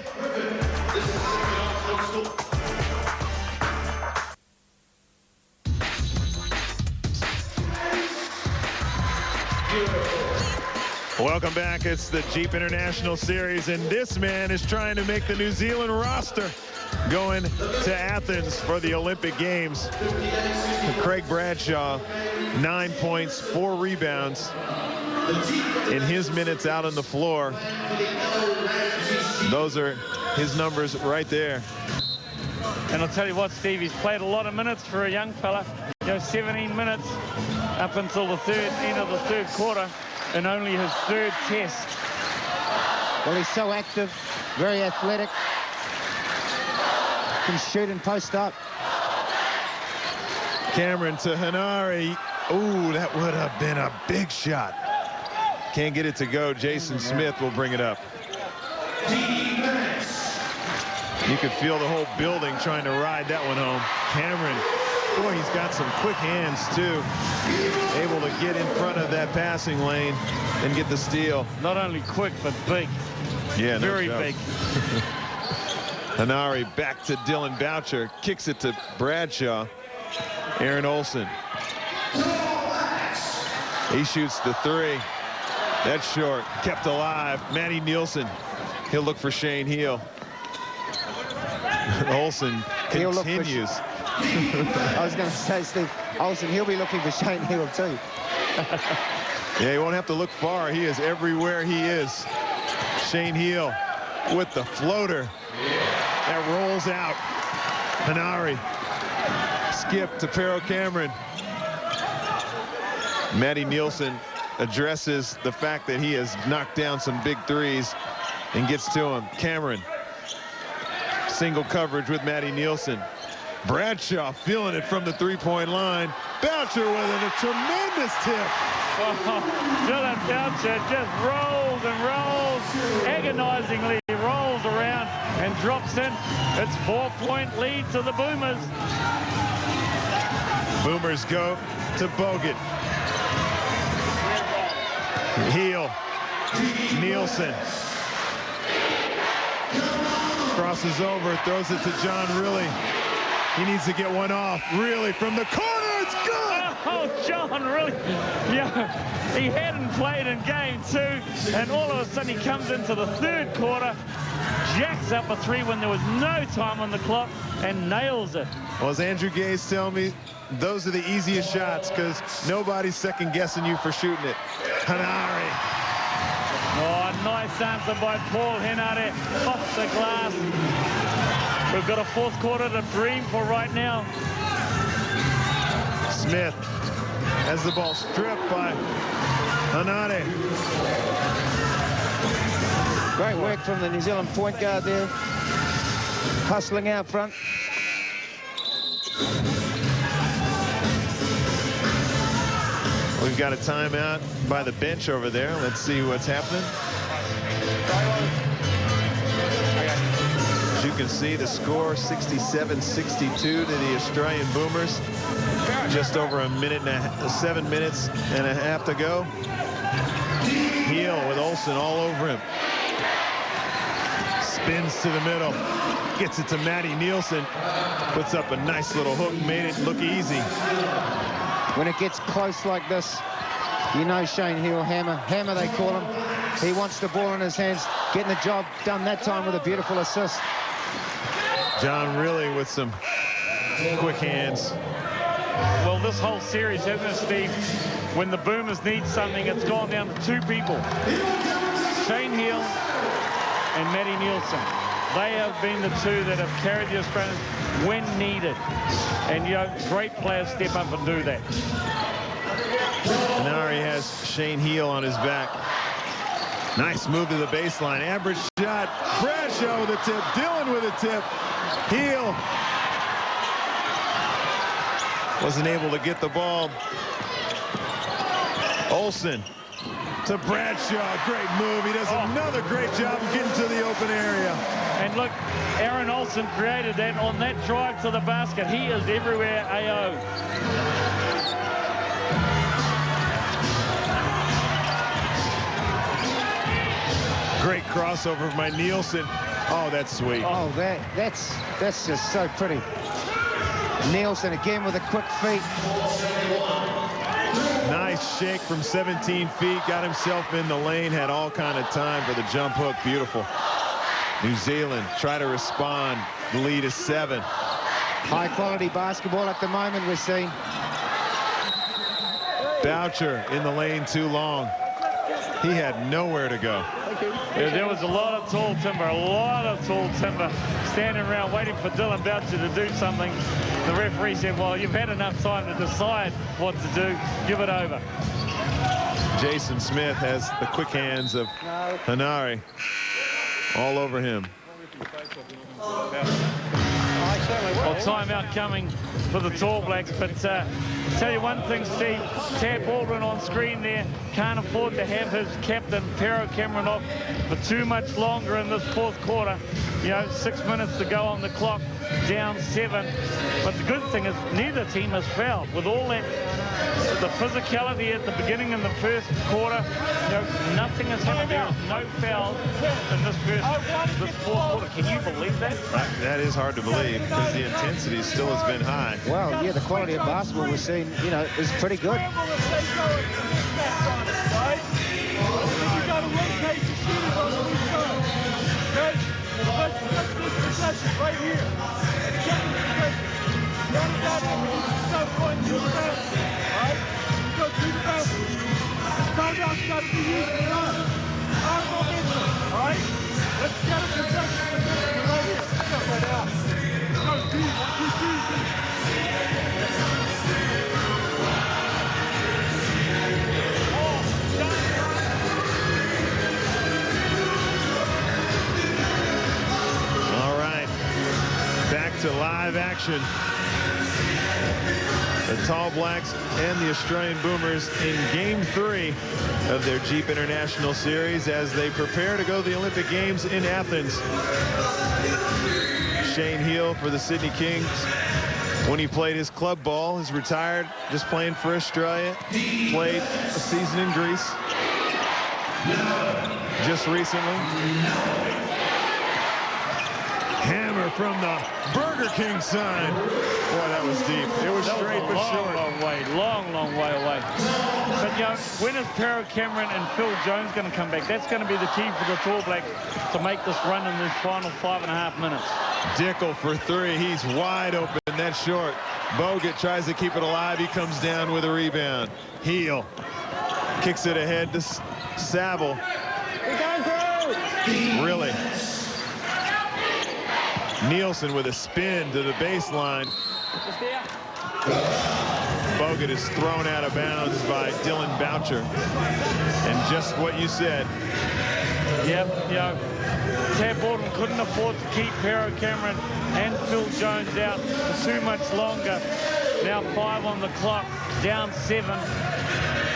Welcome back. It's the Jeep International Series, and this man is trying to make the New Zealand roster going to Athens for the Olympic Games. Craig Bradshaw, 9 points, 4 rebounds in his minutes out on the floor. Those are his numbers right there. And I'll tell you what, Steve, he's played a lot of minutes for a young fella. 17 minutes up until the end of the 3rd quarter, and only his 3rd test. Well, he's so active, very athletic. Can shoot and post up. Cameron to Hanari. Ooh, that would have been a big shot. Can't get it to go. Jason Smith will bring it up. You could feel the whole building trying to ride that one home. Cameron, boy, he's got some quick hands too. Able to get in front of that passing lane and get the steal. Not only quick, but big. Yeah, very big. Hanari back to Dylan Boucher. Kicks it to Bradshaw. Aaron Olsen. He shoots the 3. That's short. Kept alive. Matty Nielsen. He'll look for Shane Heel. Olsen continues. I was going to say, Steve, Olsen, he'll be looking for Shane Hill too. Yeah, he won't have to look far. He is everywhere he is. Shane Heel with the floater. That rolls out. Hanari. Skip to Pero Cameron. Matty Nielsen addresses the fact that he has knocked down some big 3s and gets to him. Cameron. Single coverage with Matty Nielsen. Bradshaw feeling it from the 3-point line. Boucher with a tremendous tip. Oh, Dylan Boucher just rolls and rolls, agonizingly rolls around, and and drops in. It's 4-point lead to the Boomers. Boomers go to Bogut. Heel. Nielsen. Crosses over, throws it to John Riley. He needs to get one off. Really from the corner, it's good! Oh, John Riley. Yeah, he hadn't played in game 2, and all of a sudden he comes into the 3rd quarter, jacks up a 3 when there was no time on the clock, and nails it. Well, as Andrew Gay's telling me, those are the easiest shots because nobody's second-guessing you for shooting it. Hanari. Oh, nice answer by Paul Henare off the glass. We've got a 4th quarter to dream for right now. Smith has the ball stripped by Hanare. Great work from the New Zealand point guard there. Hustling out front. We've got a timeout by the bench over there. Let's see what's happening. As you can see, the score 67-62 to the Australian Boomers. Just over a minute and 7 minutes and a half to go. Heel with Olsen all over him. Spins to the middle. Gets it to Matty Nielsen. Puts up a nice little hook. Made it look easy. When it gets close like this, you know Shane Heel, Hammer they call him. He wants the ball in his hands, getting the job done that time with a beautiful assist. John Riley with some quick hands. Well, this whole series, hasn't it, Steve? When the Boomers need something, it's gone down to 2 people. Shane Heel and Matty Nielsen. They have been the 2 that have carried the Australians when needed. And, you know, great players step up and do that. Hanari has Shane Heel on his back. Nice move to the baseline. Average shot. Bradshaw with a tip. Dillon with a tip. Heel wasn't able to get the ball. Olsen to Bradshaw. Great move. He does another great job of getting to the open area. And look, Aaron Olsen created that on that drive to the basket. He is everywhere, AO. Great crossover by Nielsen. Oh, that's sweet. Oh, that's just so pretty. Nielsen again with a quick feet. Nice shake from 17 feet. Got himself in the lane. Had all kind of time for the jump hook. Beautiful. New Zealand try to respond. The lead is 7. High quality basketball at the moment we're seeing. Boucher in the lane too long. He had nowhere to go. Yeah, there was a lot of tall timber, standing around waiting for Dylan Boucher to do something. The referee said, well, you've had enough time to decide what to do. Give it over. Jason Smith has the quick hands of Hanari all over him. Well, timeout coming for the Tall Blacks, but tell you one thing, Steve, Tab Aldrin on screen there can't afford to have his captain, Pero Cameron, off for too much longer in this 4th quarter. You know, 6 minutes to go on the clock, down 7. But the good thing is neither team has fouled. With all that, the physicality at the beginning in the 1st quarter, you know, nothing has happened. There is no foul in this 4th quarter. Can you believe that? That is hard to believe because the intensity still has been high. Well, yeah, the quality of basketball we're seeing, you know, is pretty good. You got to rotate the shooters on the weak side. Okay? Let's this possession right here. Check this possession. Run it down there. Stop going to the basket. All right? Go to the basket. This timeout's got to be used to run. Our momentum. All right? Let's get a possession right here. Let's go right out. Go, D. 1, 2, 3. To live action. The Tall Blacks and the Australian Boomers in Game 3 of their Jeep International Series as they prepare to go to the Olympic Games in Athens. Shane Heal for the Sydney Kings. When he played his club ball, is retired, just playing for Australia. Played a season in Greece just recently. Hammer from the Burger King sign. Boy, that was deep. It was straight but short. Long way away. But, you know, when is Pero Cameron and Phil Jones going to come back? That's going to be the key for the Tall Blacks to make this run in this final 5.5 minutes. Dickel for 3. He's wide open. That's short. Bogut tries to keep it alive. He comes down with a rebound. Heel kicks it ahead to Saville. Really. Nielsen with a spin to the baseline. Bogut is thrown out of bounds by Dylan Boucher. And just what you said. Yep, yeah. Tab Borden couldn't afford to keep Pero Cameron and Phil Jones out for too much longer. Now 5 on the clock, down 7.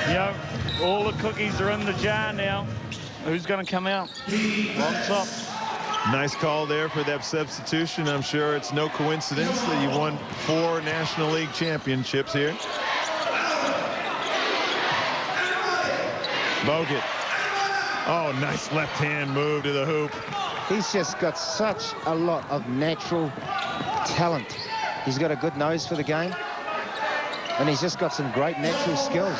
You know, all the cookies are in the jar now. Who's going to come out? On top. Nice call there for that substitution. I'm sure it's no coincidence that you won 4 National League championships here. Bogut. Oh, nice left-hand move to the hoop. He's just got such a lot of natural talent. He's got a good nose for the game. And he's just got some great natural skills.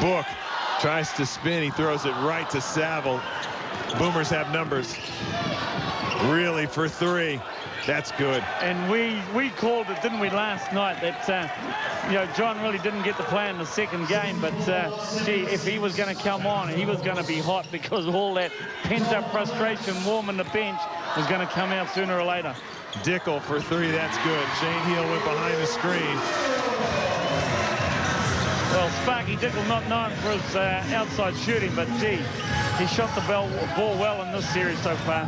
Book tries to spin. He throws it right to Saville. Boomers have numbers. Really for 3. That's good. And we called it, didn't we, last night, that, you know, John really didn't get to play in the second game, but, gee, if he was going to come on, he was going to be hot because all that pent-up frustration warming the bench was going to come out sooner or later. Dickel for 3. That's good. Shane Heal went behind the screen. Well, Sparky Dickel not known for his outside shooting, but, gee, he shot the ball well in this series so far.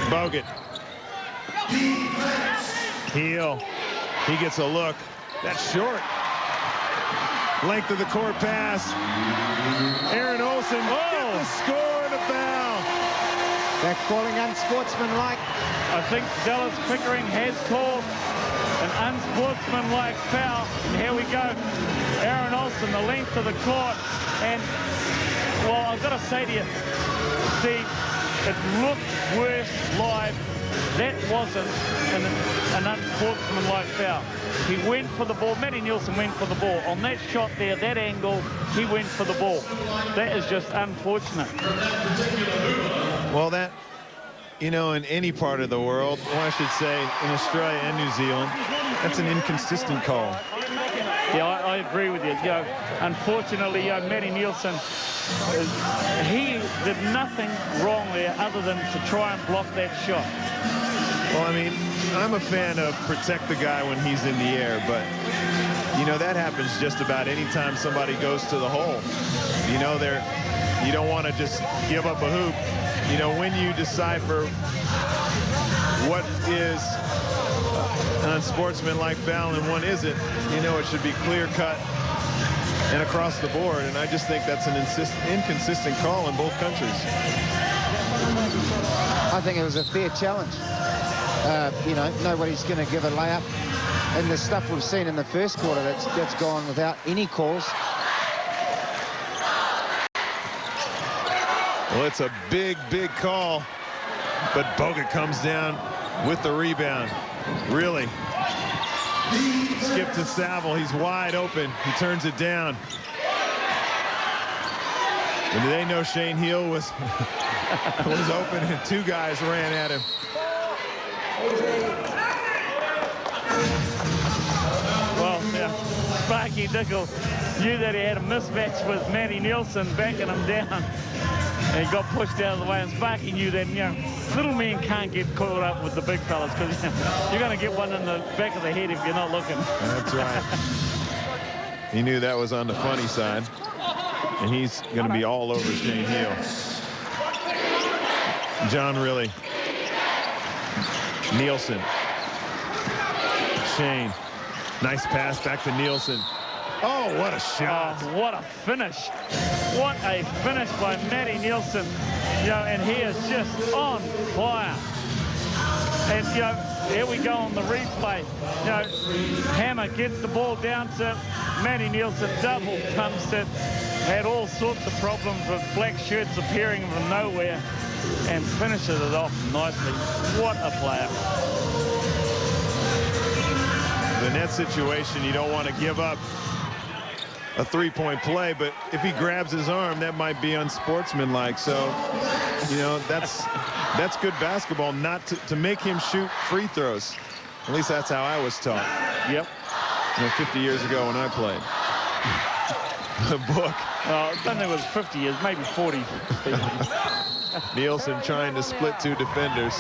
Bogut. Heal. He gets a look. That's short. Length of the court pass. Aaron Olsen get the score and a foul. They're calling unsportsmanlike. I think Dallas Pickering has called an unsportsmanlike foul. And here we go. Aaron Olsen, the length of the court. And, well, I've got to say to you, Steve, it looked worse live. That wasn't an unsportsmanlike foul. He went for the ball. Matty Nielsen went for the ball. On that shot there, that angle, he went for the ball. That is just unfortunate. Well, that, you know, in any part of the world, or I should say in Australia and New Zealand, that's an inconsistent call. Yeah, I agree with you. You know, unfortunately, Matty Nielsen, he did nothing wrong there other than to try and block that shot. Well, I mean, I'm a fan of protect the guy when he's in the air, but, you know, that happens just about any time somebody goes to the hole. You know, you don't want to just give up a hoop. You know, when you decipher what is an unsportsmanlike foul and one isn't, you know, it should be clear-cut and across the board. And I just think that's an inconsistent call in both countries. I think it was a fair challenge. You know, nobody's going to give a layup. And the stuff we've seen in the first quarter, that's gone without any calls. Well, it's a big, big call. But Bogut comes down with the rebound. Really. Skip to Saville. He's wide open. He turns it down. And do they know Shane Heal was open and 2 guys ran at him. Well, yeah, Sparky Dickel knew that he had a mismatch with Matty Nielsen backing him down. And he got pushed out of the way, and Sparky knew that, you know, little men can't get caught up with the big fellas because you're going to get one in the back of the head if you're not looking. That's right. He knew that was on the funny side, and he's going to be all over Shane Heal. John Riley. Nielsen. Shane. Nice pass back to Nielsen. Oh, what a shot. Oh, what a finish. What a finish by Matty Nielsen. You know, and he is just on fire. And, you know, here we go on the replay. You know, Hammer gets the ball down to Matty Nielsen, double pumps it. Had all sorts of problems with black shirts appearing from nowhere and finishes it off nicely. What a player. In that situation, you don't want to give up a three-point play, but if he grabs his arm, that might be unsportsmanlike. So, you know, that's good basketball, not to make him shoot free throws. At least that's how I was taught. Yep. You know, 50 years ago when I played. The book. I don't think it was 50 years, maybe 40. Nielsen trying to split two defenders.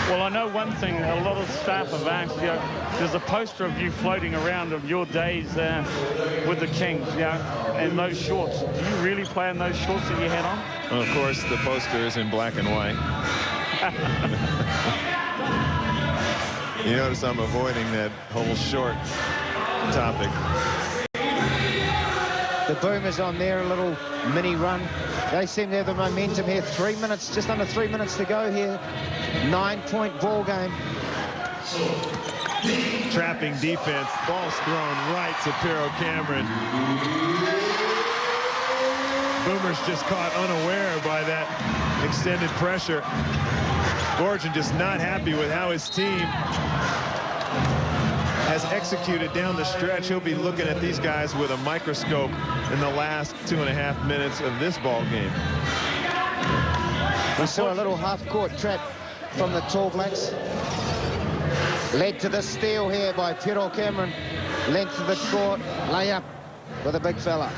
Well, I know one thing a lot of staff have asked, you know, there's a poster of you floating around of your days with the Kings, you know, and those shorts. Do you really play in those shorts that you had on? Well, of course, the poster is in black and white. You notice I'm avoiding that whole short topic. The Boomers on their little mini run. They seem to have the momentum here. 3 minutes, just under 3 minutes to go here. 9-point ball game. Trapping defense. Ball's thrown right to Pero Cameron. Boomers just caught unaware by that extended pressure. Gorgon just not happy with how his team has executed down the stretch. He'll be looking at these guys with a microscope in the last 2.5 minutes of this ball game. We saw a little half-court trap from the Tall Blacks. Led to the steal here by Pero Cameron. Length of the court, layup for the big fella.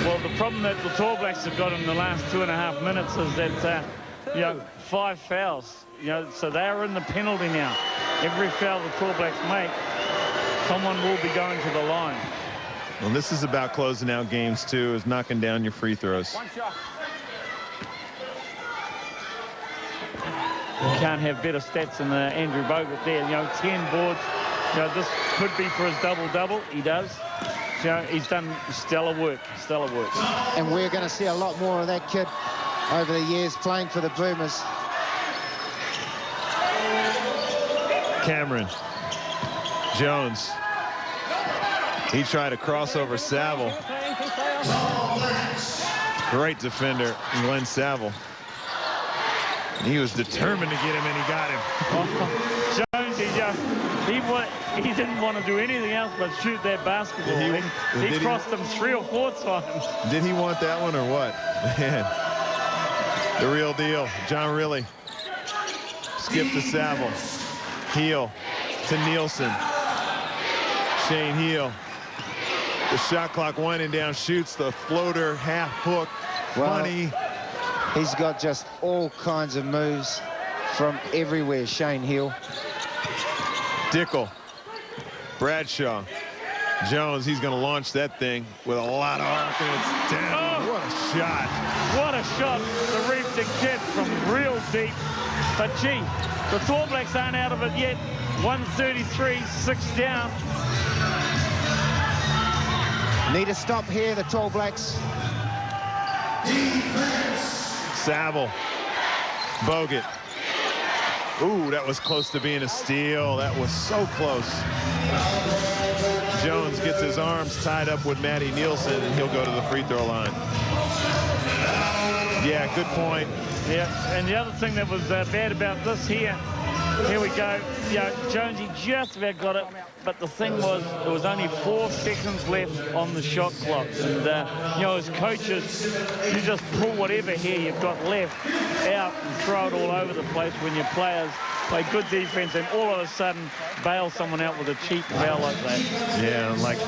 Well, the problem that the Tall Blacks have got in the last 2.5 minutes is that, you know, 5 fouls. You know, so they are in the penalty now. Every foul the Tall Blacks make, someone will be going to the line. Well, this is about closing out games, too, is knocking down your free throws. One shot. You can't have better stats than Andrew Bogut there. You know, 10 boards. You know, this could be for his double-double. He does. You know, he's done stellar work. Stellar work. And we're going to see a lot more of that kid over the years playing for the Boomers. Cameron. Jones. He tried to cross over Saville. Great defender, Glenn Saville. He was determined to get him, and he got him. Jones, he didn't want to do anything else but shoot that basketball. He crossed them 3 or 4 times. Did he want that one or what? Man, the real deal. John Riley. Skip to Saville. Heel to Nielsen. Shane Heel. The shot clock winding down, shoots the floater, half hook, funny. He's got just all kinds of moves from everywhere, Shane Hill. Dickel. Bradshaw. Jones, he's going to launch that thing with a lot of arc, and it's down. Oh, what a shot. What a shot the Reefs can get from real deep. But, gee, the Tall Blacks aren't out of it yet. 133, 6 down. Need a stop here, the Tall Blacks. Saville. Bogut. Ooh, that was close to being a steal. That was so close. Jones gets his arms tied up with Matty Nielsen, and he'll go to the free throw line. Yeah, good point. Yeah, and the other thing that was bad about this here we go. Yeah, Jonesy just about got it, but the thing was, there was only 4 seconds left on the shot clock. And, you know, as coaches, you just pull whatever hair you've got left out and throw it all over the place when your players play good defense and all of a sudden bail someone out with a cheap foul like that. Yeah, like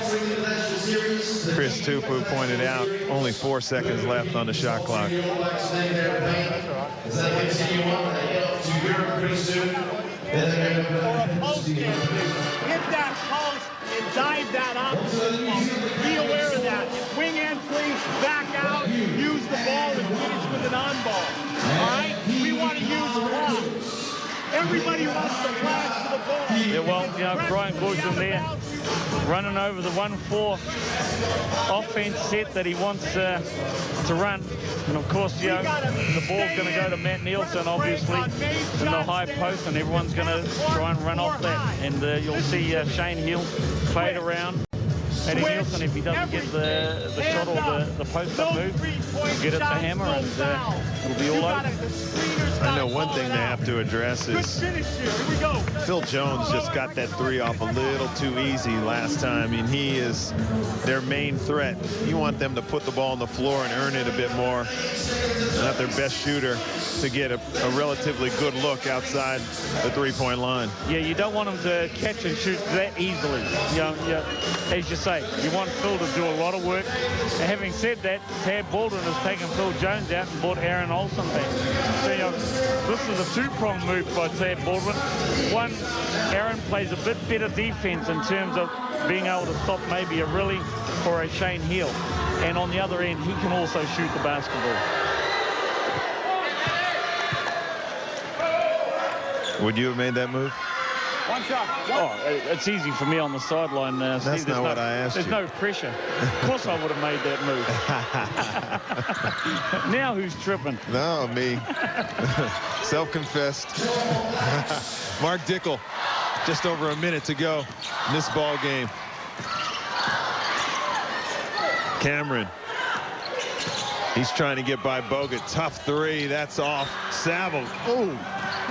Chris Tupu pointed out, only 4 seconds left on the shot clock. Or a post can do. Hit that post and dive that up. Be aware of that. Wing entry, back out, use the ball and finish with an on ball. All right? We want to use clock. Everybody wants to flash to the ball. Yeah, well, Brian Gordon there running over the 1-4 offense set that he wants to run. And of course, the ball's going to go to Matt Nielsen, obviously, in the high post, and everyone's going to try and run off that. And you'll see Shane Hill fade around. Eddie Nielsen, if he doesn't get the shot or the post-up move, he'll get it to Hammer, and it'll be all over. I know one thing they have to address is Phil Jones just got that three off a little too easy last time. I mean, he is their main threat. You want them to put the ball on the floor and earn it a bit more. Not their best shooter to get a relatively good look outside the three-point line. Yeah, you don't want them to catch and shoot that easily. As you say, you want Phil to do a lot of work. And having said that, Tad Baldwin has taken Phil Jones out and brought Aaron Olsen back. So this is a two-pronged move by Tad Baldwin. One, Aaron plays a bit better defense in terms of being able to stop maybe a Riley or a Shane Hill. And on the other end, he can also shoot the basketball. Would you have made that move? One shot. Oh, it's easy for me on the sideline. That's Steve. not what I asked you. There's no pressure. Of course I would have made that move. Now who's tripping? No, me. Self-confessed. Mark Dickel, just over a minute to go in this ball game. Cameron. He's trying to get by Bogut. Tough three. That's off. Saville. Oh,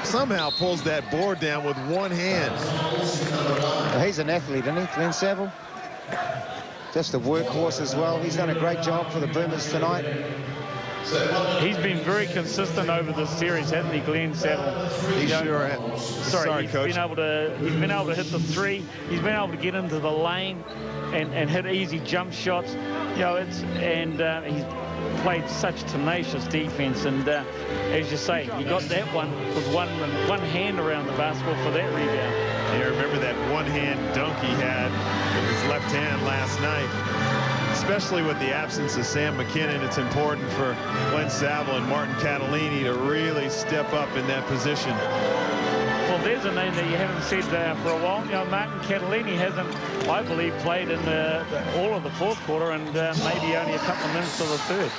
somehow pulls that board down with one hand. Well, he's an athlete, isn't he, Glenn Saville? Just a workhorse as well. He's done a great job for the Boomers tonight. He's been very consistent over this series, hasn't he, Glenn Saville? He sure has. Sorry, he's Coach. Been able to hit the three. He's been able to get into the lane and hit easy jump shots. He's played such tenacious defense, and as you say, he got that one with one hand around the basketball for that rebound. Yeah, remember that one-hand dunk he had with his left hand last night. Especially with the absence of Sam McKinnon, it's important for Glenn Saville and Martin Catalini to really step up in that position. Well, there's a name that you haven't said for a while. Martin Catalini hasn't, I believe, played in all of the fourth quarter, and maybe only a couple of minutes of the third.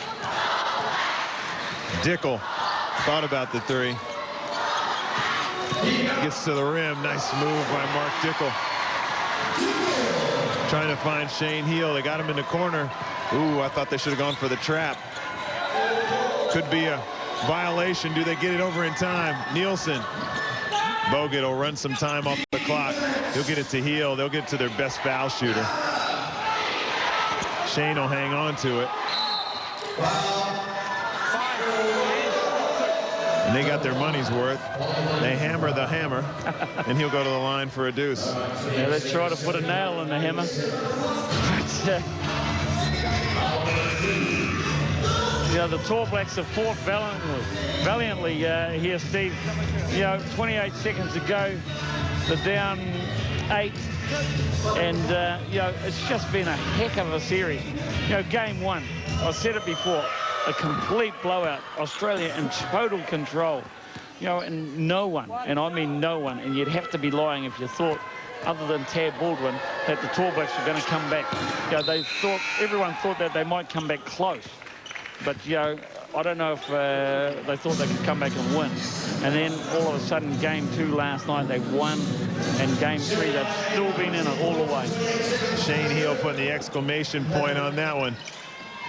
Dickel thought about the three. Gets to the rim. Nice move by Mark Dickel. Trying to find Shane Hill. They got him in the corner. Ooh, I thought they should have gone for the trap. Could be a violation. Do they get it over in time? Nielsen. Bogut will run some time off the clock. He'll get it to Hill. They'll get it to their best foul shooter. Shane will hang on to it. And they got their money's worth. They hammer the hammer, and he'll go to the line for a deuce. Yeah, they try to put a nail in the hammer. But, the Tall Blacks have fought valiantly here, Steve. 28 seconds to go. They're down 8. And, it's just been a heck of a series. Game one, I said it before, a complete blowout. Australia in total control. And no one, and I mean no one, and you'd have to be lying if you thought, other than Tad Baldwin, that the Tall Blacks were going to come back. Everyone thought that they might come back close. But, I don't know if they thought they could come back and win. And then all of a sudden, game 2 last night, they won. And game 3, they've still been in it all the way. Shane Hill putting the exclamation point on that one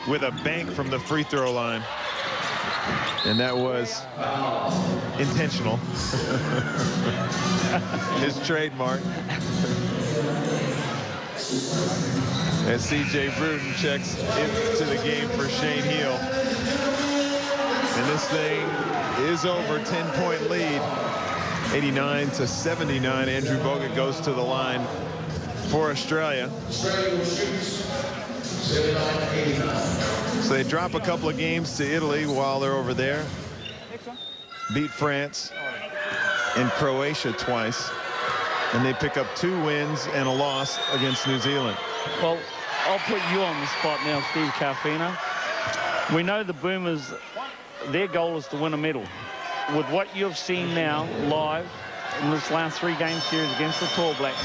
with a bank from the free throw line. And that was intentional. His trademark. As C.J. Bruton checks into the game for Shane Hill. And this thing is over. 10-point lead. 89-79. Andrew Bogut goes to the line for Australia. So they drop a couple of games to Italy while they're over there. Beat France and Croatia twice. And they pick up 2 wins and a loss against New Zealand. Well, I'll put you on the spot now, Steve Carfino. We know the Boomers, their goal is to win a medal. With what you've seen now live, in this last 3-game series against the Tall Blacks.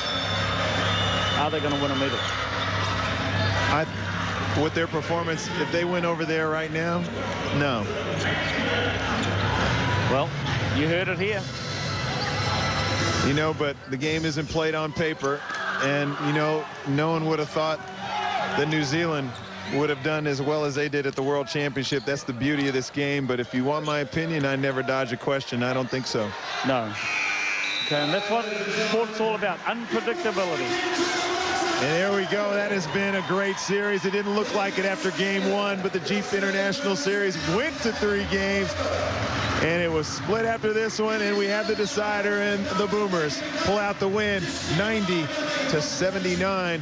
Are they going to win a medal? With their performance, if they win over there right now, no. Well, you heard it here. You know, but the game isn't played on paper. And, you know, no one would have thought that New Zealand would have done as well as they did at the World Championship. That's the beauty of this game. But if you want my opinion, I never dodge a question. I don't think so. No. Okay, and that's what sport's all about, unpredictability. And there we go. That has been a great series. It didn't look like it after game 1, but the Jeep International Series went to 3 games. And it was split after this one, and we have the decider, and the Boomers pull out the win, 90-79.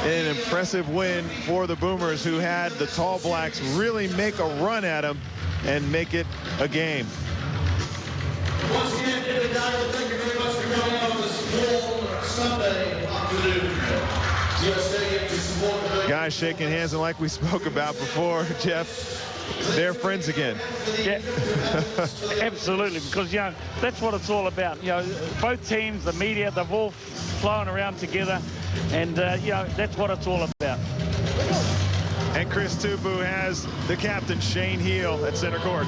An impressive win for the Boomers, who had the Tall Blacks really make a run at them and make it a game. Once again, thank you very much for coming out this warm Sunday afternoon. Guys shaking hands, and like we spoke about before, Jeff, they're friends again. Yeah, absolutely, because, you know, that's what it's all about. You know, both teams, the media, they've all flown around together, and, you know, that's what it's all about. And Chris Tupu has the captain, Shane Heel, at center court.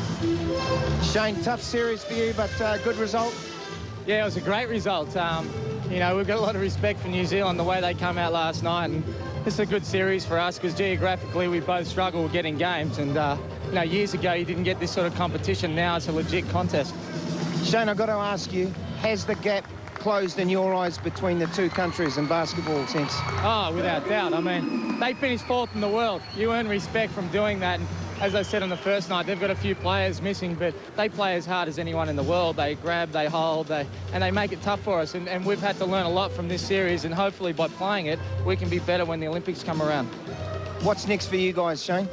Shane, tough series for you, but good result. Yeah, it was a great result. You know, we've got a lot of respect for New Zealand, the way they come out last night, and it's a good series for us because geographically we both struggle with getting games, and you know, years ago you didn't get this sort of competition. Now it's a legit contest. Shane, I've got to ask you, has the gap closed in your eyes between the two countries in basketball sense? Oh, without doubt. I mean, they finished 4th in the world. You earn respect from doing that. And as I said on the first night, they've got a few players missing, but they play as hard as anyone in the world. They grab, they hold, and they make it tough for us. And we've had to learn a lot from this series, and hopefully by playing it, we can be better when the Olympics come around. What's next for you guys, Shane?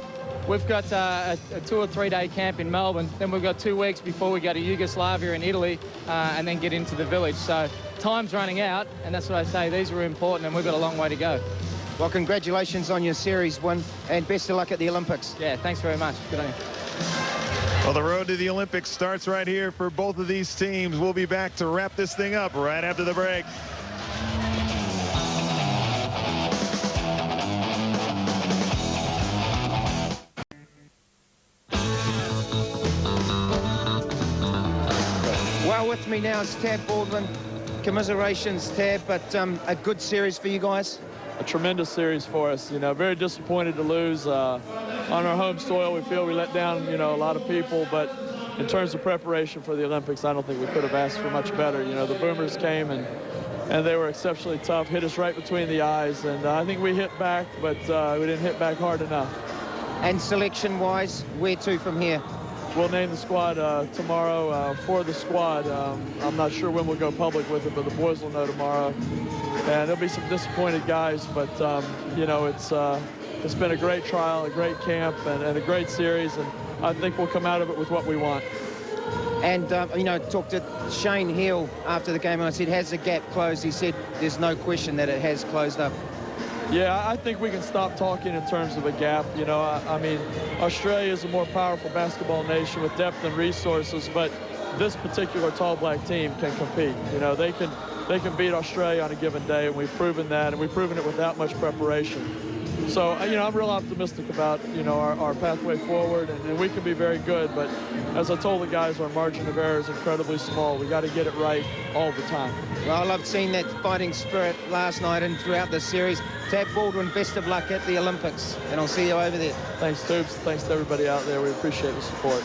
We've got a 2 or 3 day camp in Melbourne. Then we've got 2 weeks before we go to Yugoslavia in Italy and then get into the village. So time's running out, and that's what I say. These are important, and we've got a long way to go. Well, congratulations on your series win, and best of luck at the Olympics. Yeah, thanks very much. Good on you. Well, the road to the Olympics starts right here for both of these teams. We'll be back to wrap this thing up right after the break. Well, with me now is Tab Baldwin. Commiserations, Tab, but a good series for you guys. A tremendous series for us. You know, very disappointed to lose on our home soil. We feel we let down, you know, a lot of people, but in terms of preparation for the Olympics, I don't think we could have asked for much better. You know, the Boomers came and they were exceptionally tough, hit us right between the eyes, and I think we hit back, but we didn't hit back hard enough. And selection-wise, where to from here? We'll name the squad tomorrow for the squad. I'm not sure when we'll go public with it, but the boys will know tomorrow. And there'll be some disappointed guys, but, you know, it's been a great trial, a great camp, and a great series, and I think we'll come out of it with what we want. And, you know, talked to Shane Heel after the game, and I said, has the gap closed? He said, there's no question that it has closed up. Yeah, I think we can stop talking in terms of a gap. You know, I mean, Australia is a more powerful basketball nation with depth and resources, but this particular Tall Black team can compete. You know, they can beat Australia on a given day, and we've proven that, and we've proven it without much preparation. So, you know, I'm real optimistic about, you know, our pathway forward, and we can be very good, but as I told the guys, our margin of error is incredibly small. We got to get it right all the time. Well, I loved seeing that fighting spirit last night and throughout the series. Tab Baldwin, best of luck at the Olympics, and I'll see you over there. Thanks, Tubes. Thanks to everybody out there. We appreciate the support.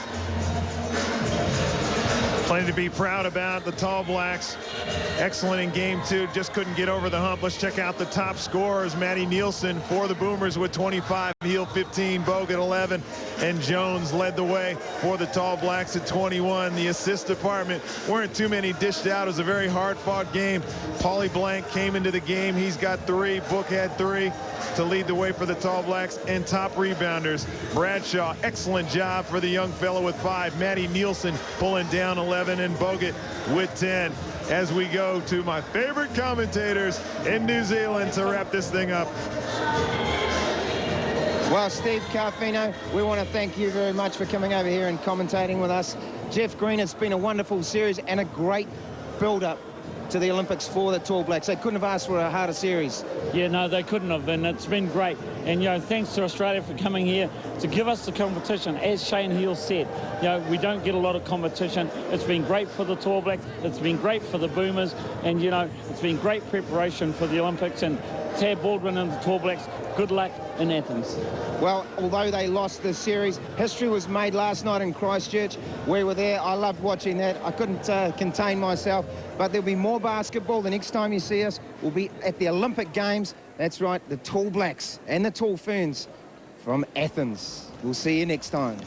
Plenty to be proud about. The Tall Blacks, excellent in game 2, just couldn't get over the hump. Let's check out the top scorers. Matty Nielsen for the Boomers with 25, Heel 15, Bogut 11, and Jones led the way for the Tall Blacks at 21. The assist department weren't too many dished out. It was a very hard-fought game. Paulie Blank came into the game. He's got 3. Book had 3 to lead the way for the Tall Blacks. And top rebounders, Bradshaw, excellent job for the young fellow with 5. Matty Nielsen pulling down 11, and Bogut with 10. As we go to my favorite commentators in New Zealand to wrap this thing up. Well, Steve Carfino, we want to thank you very much for coming over here and commentating with us. Jeff Green, it's been a wonderful series and a great build-up to the Olympics for the Tall Blacks. They couldn't have asked for a harder series. Yeah, no, they couldn't have, and it's been great. And, you know, thanks to Australia for coming here to give us the competition. As Shane Heal said, you know, we don't get a lot of competition. It's been great for the Tall Blacks. It's been great for the Boomers. And, you know, it's been great preparation for the Olympics. And Tab Baldwin and the Tall Blacks, good luck in Athens. Well, although they lost the series, history was made last night in Christchurch. We were there. I loved watching that. I couldn't contain myself. But there'll be more basketball. The next time you see us, we'll be at the Olympic Games. That's right, the Tall Blacks and the Tall Ferns from Athens. We'll see you next time.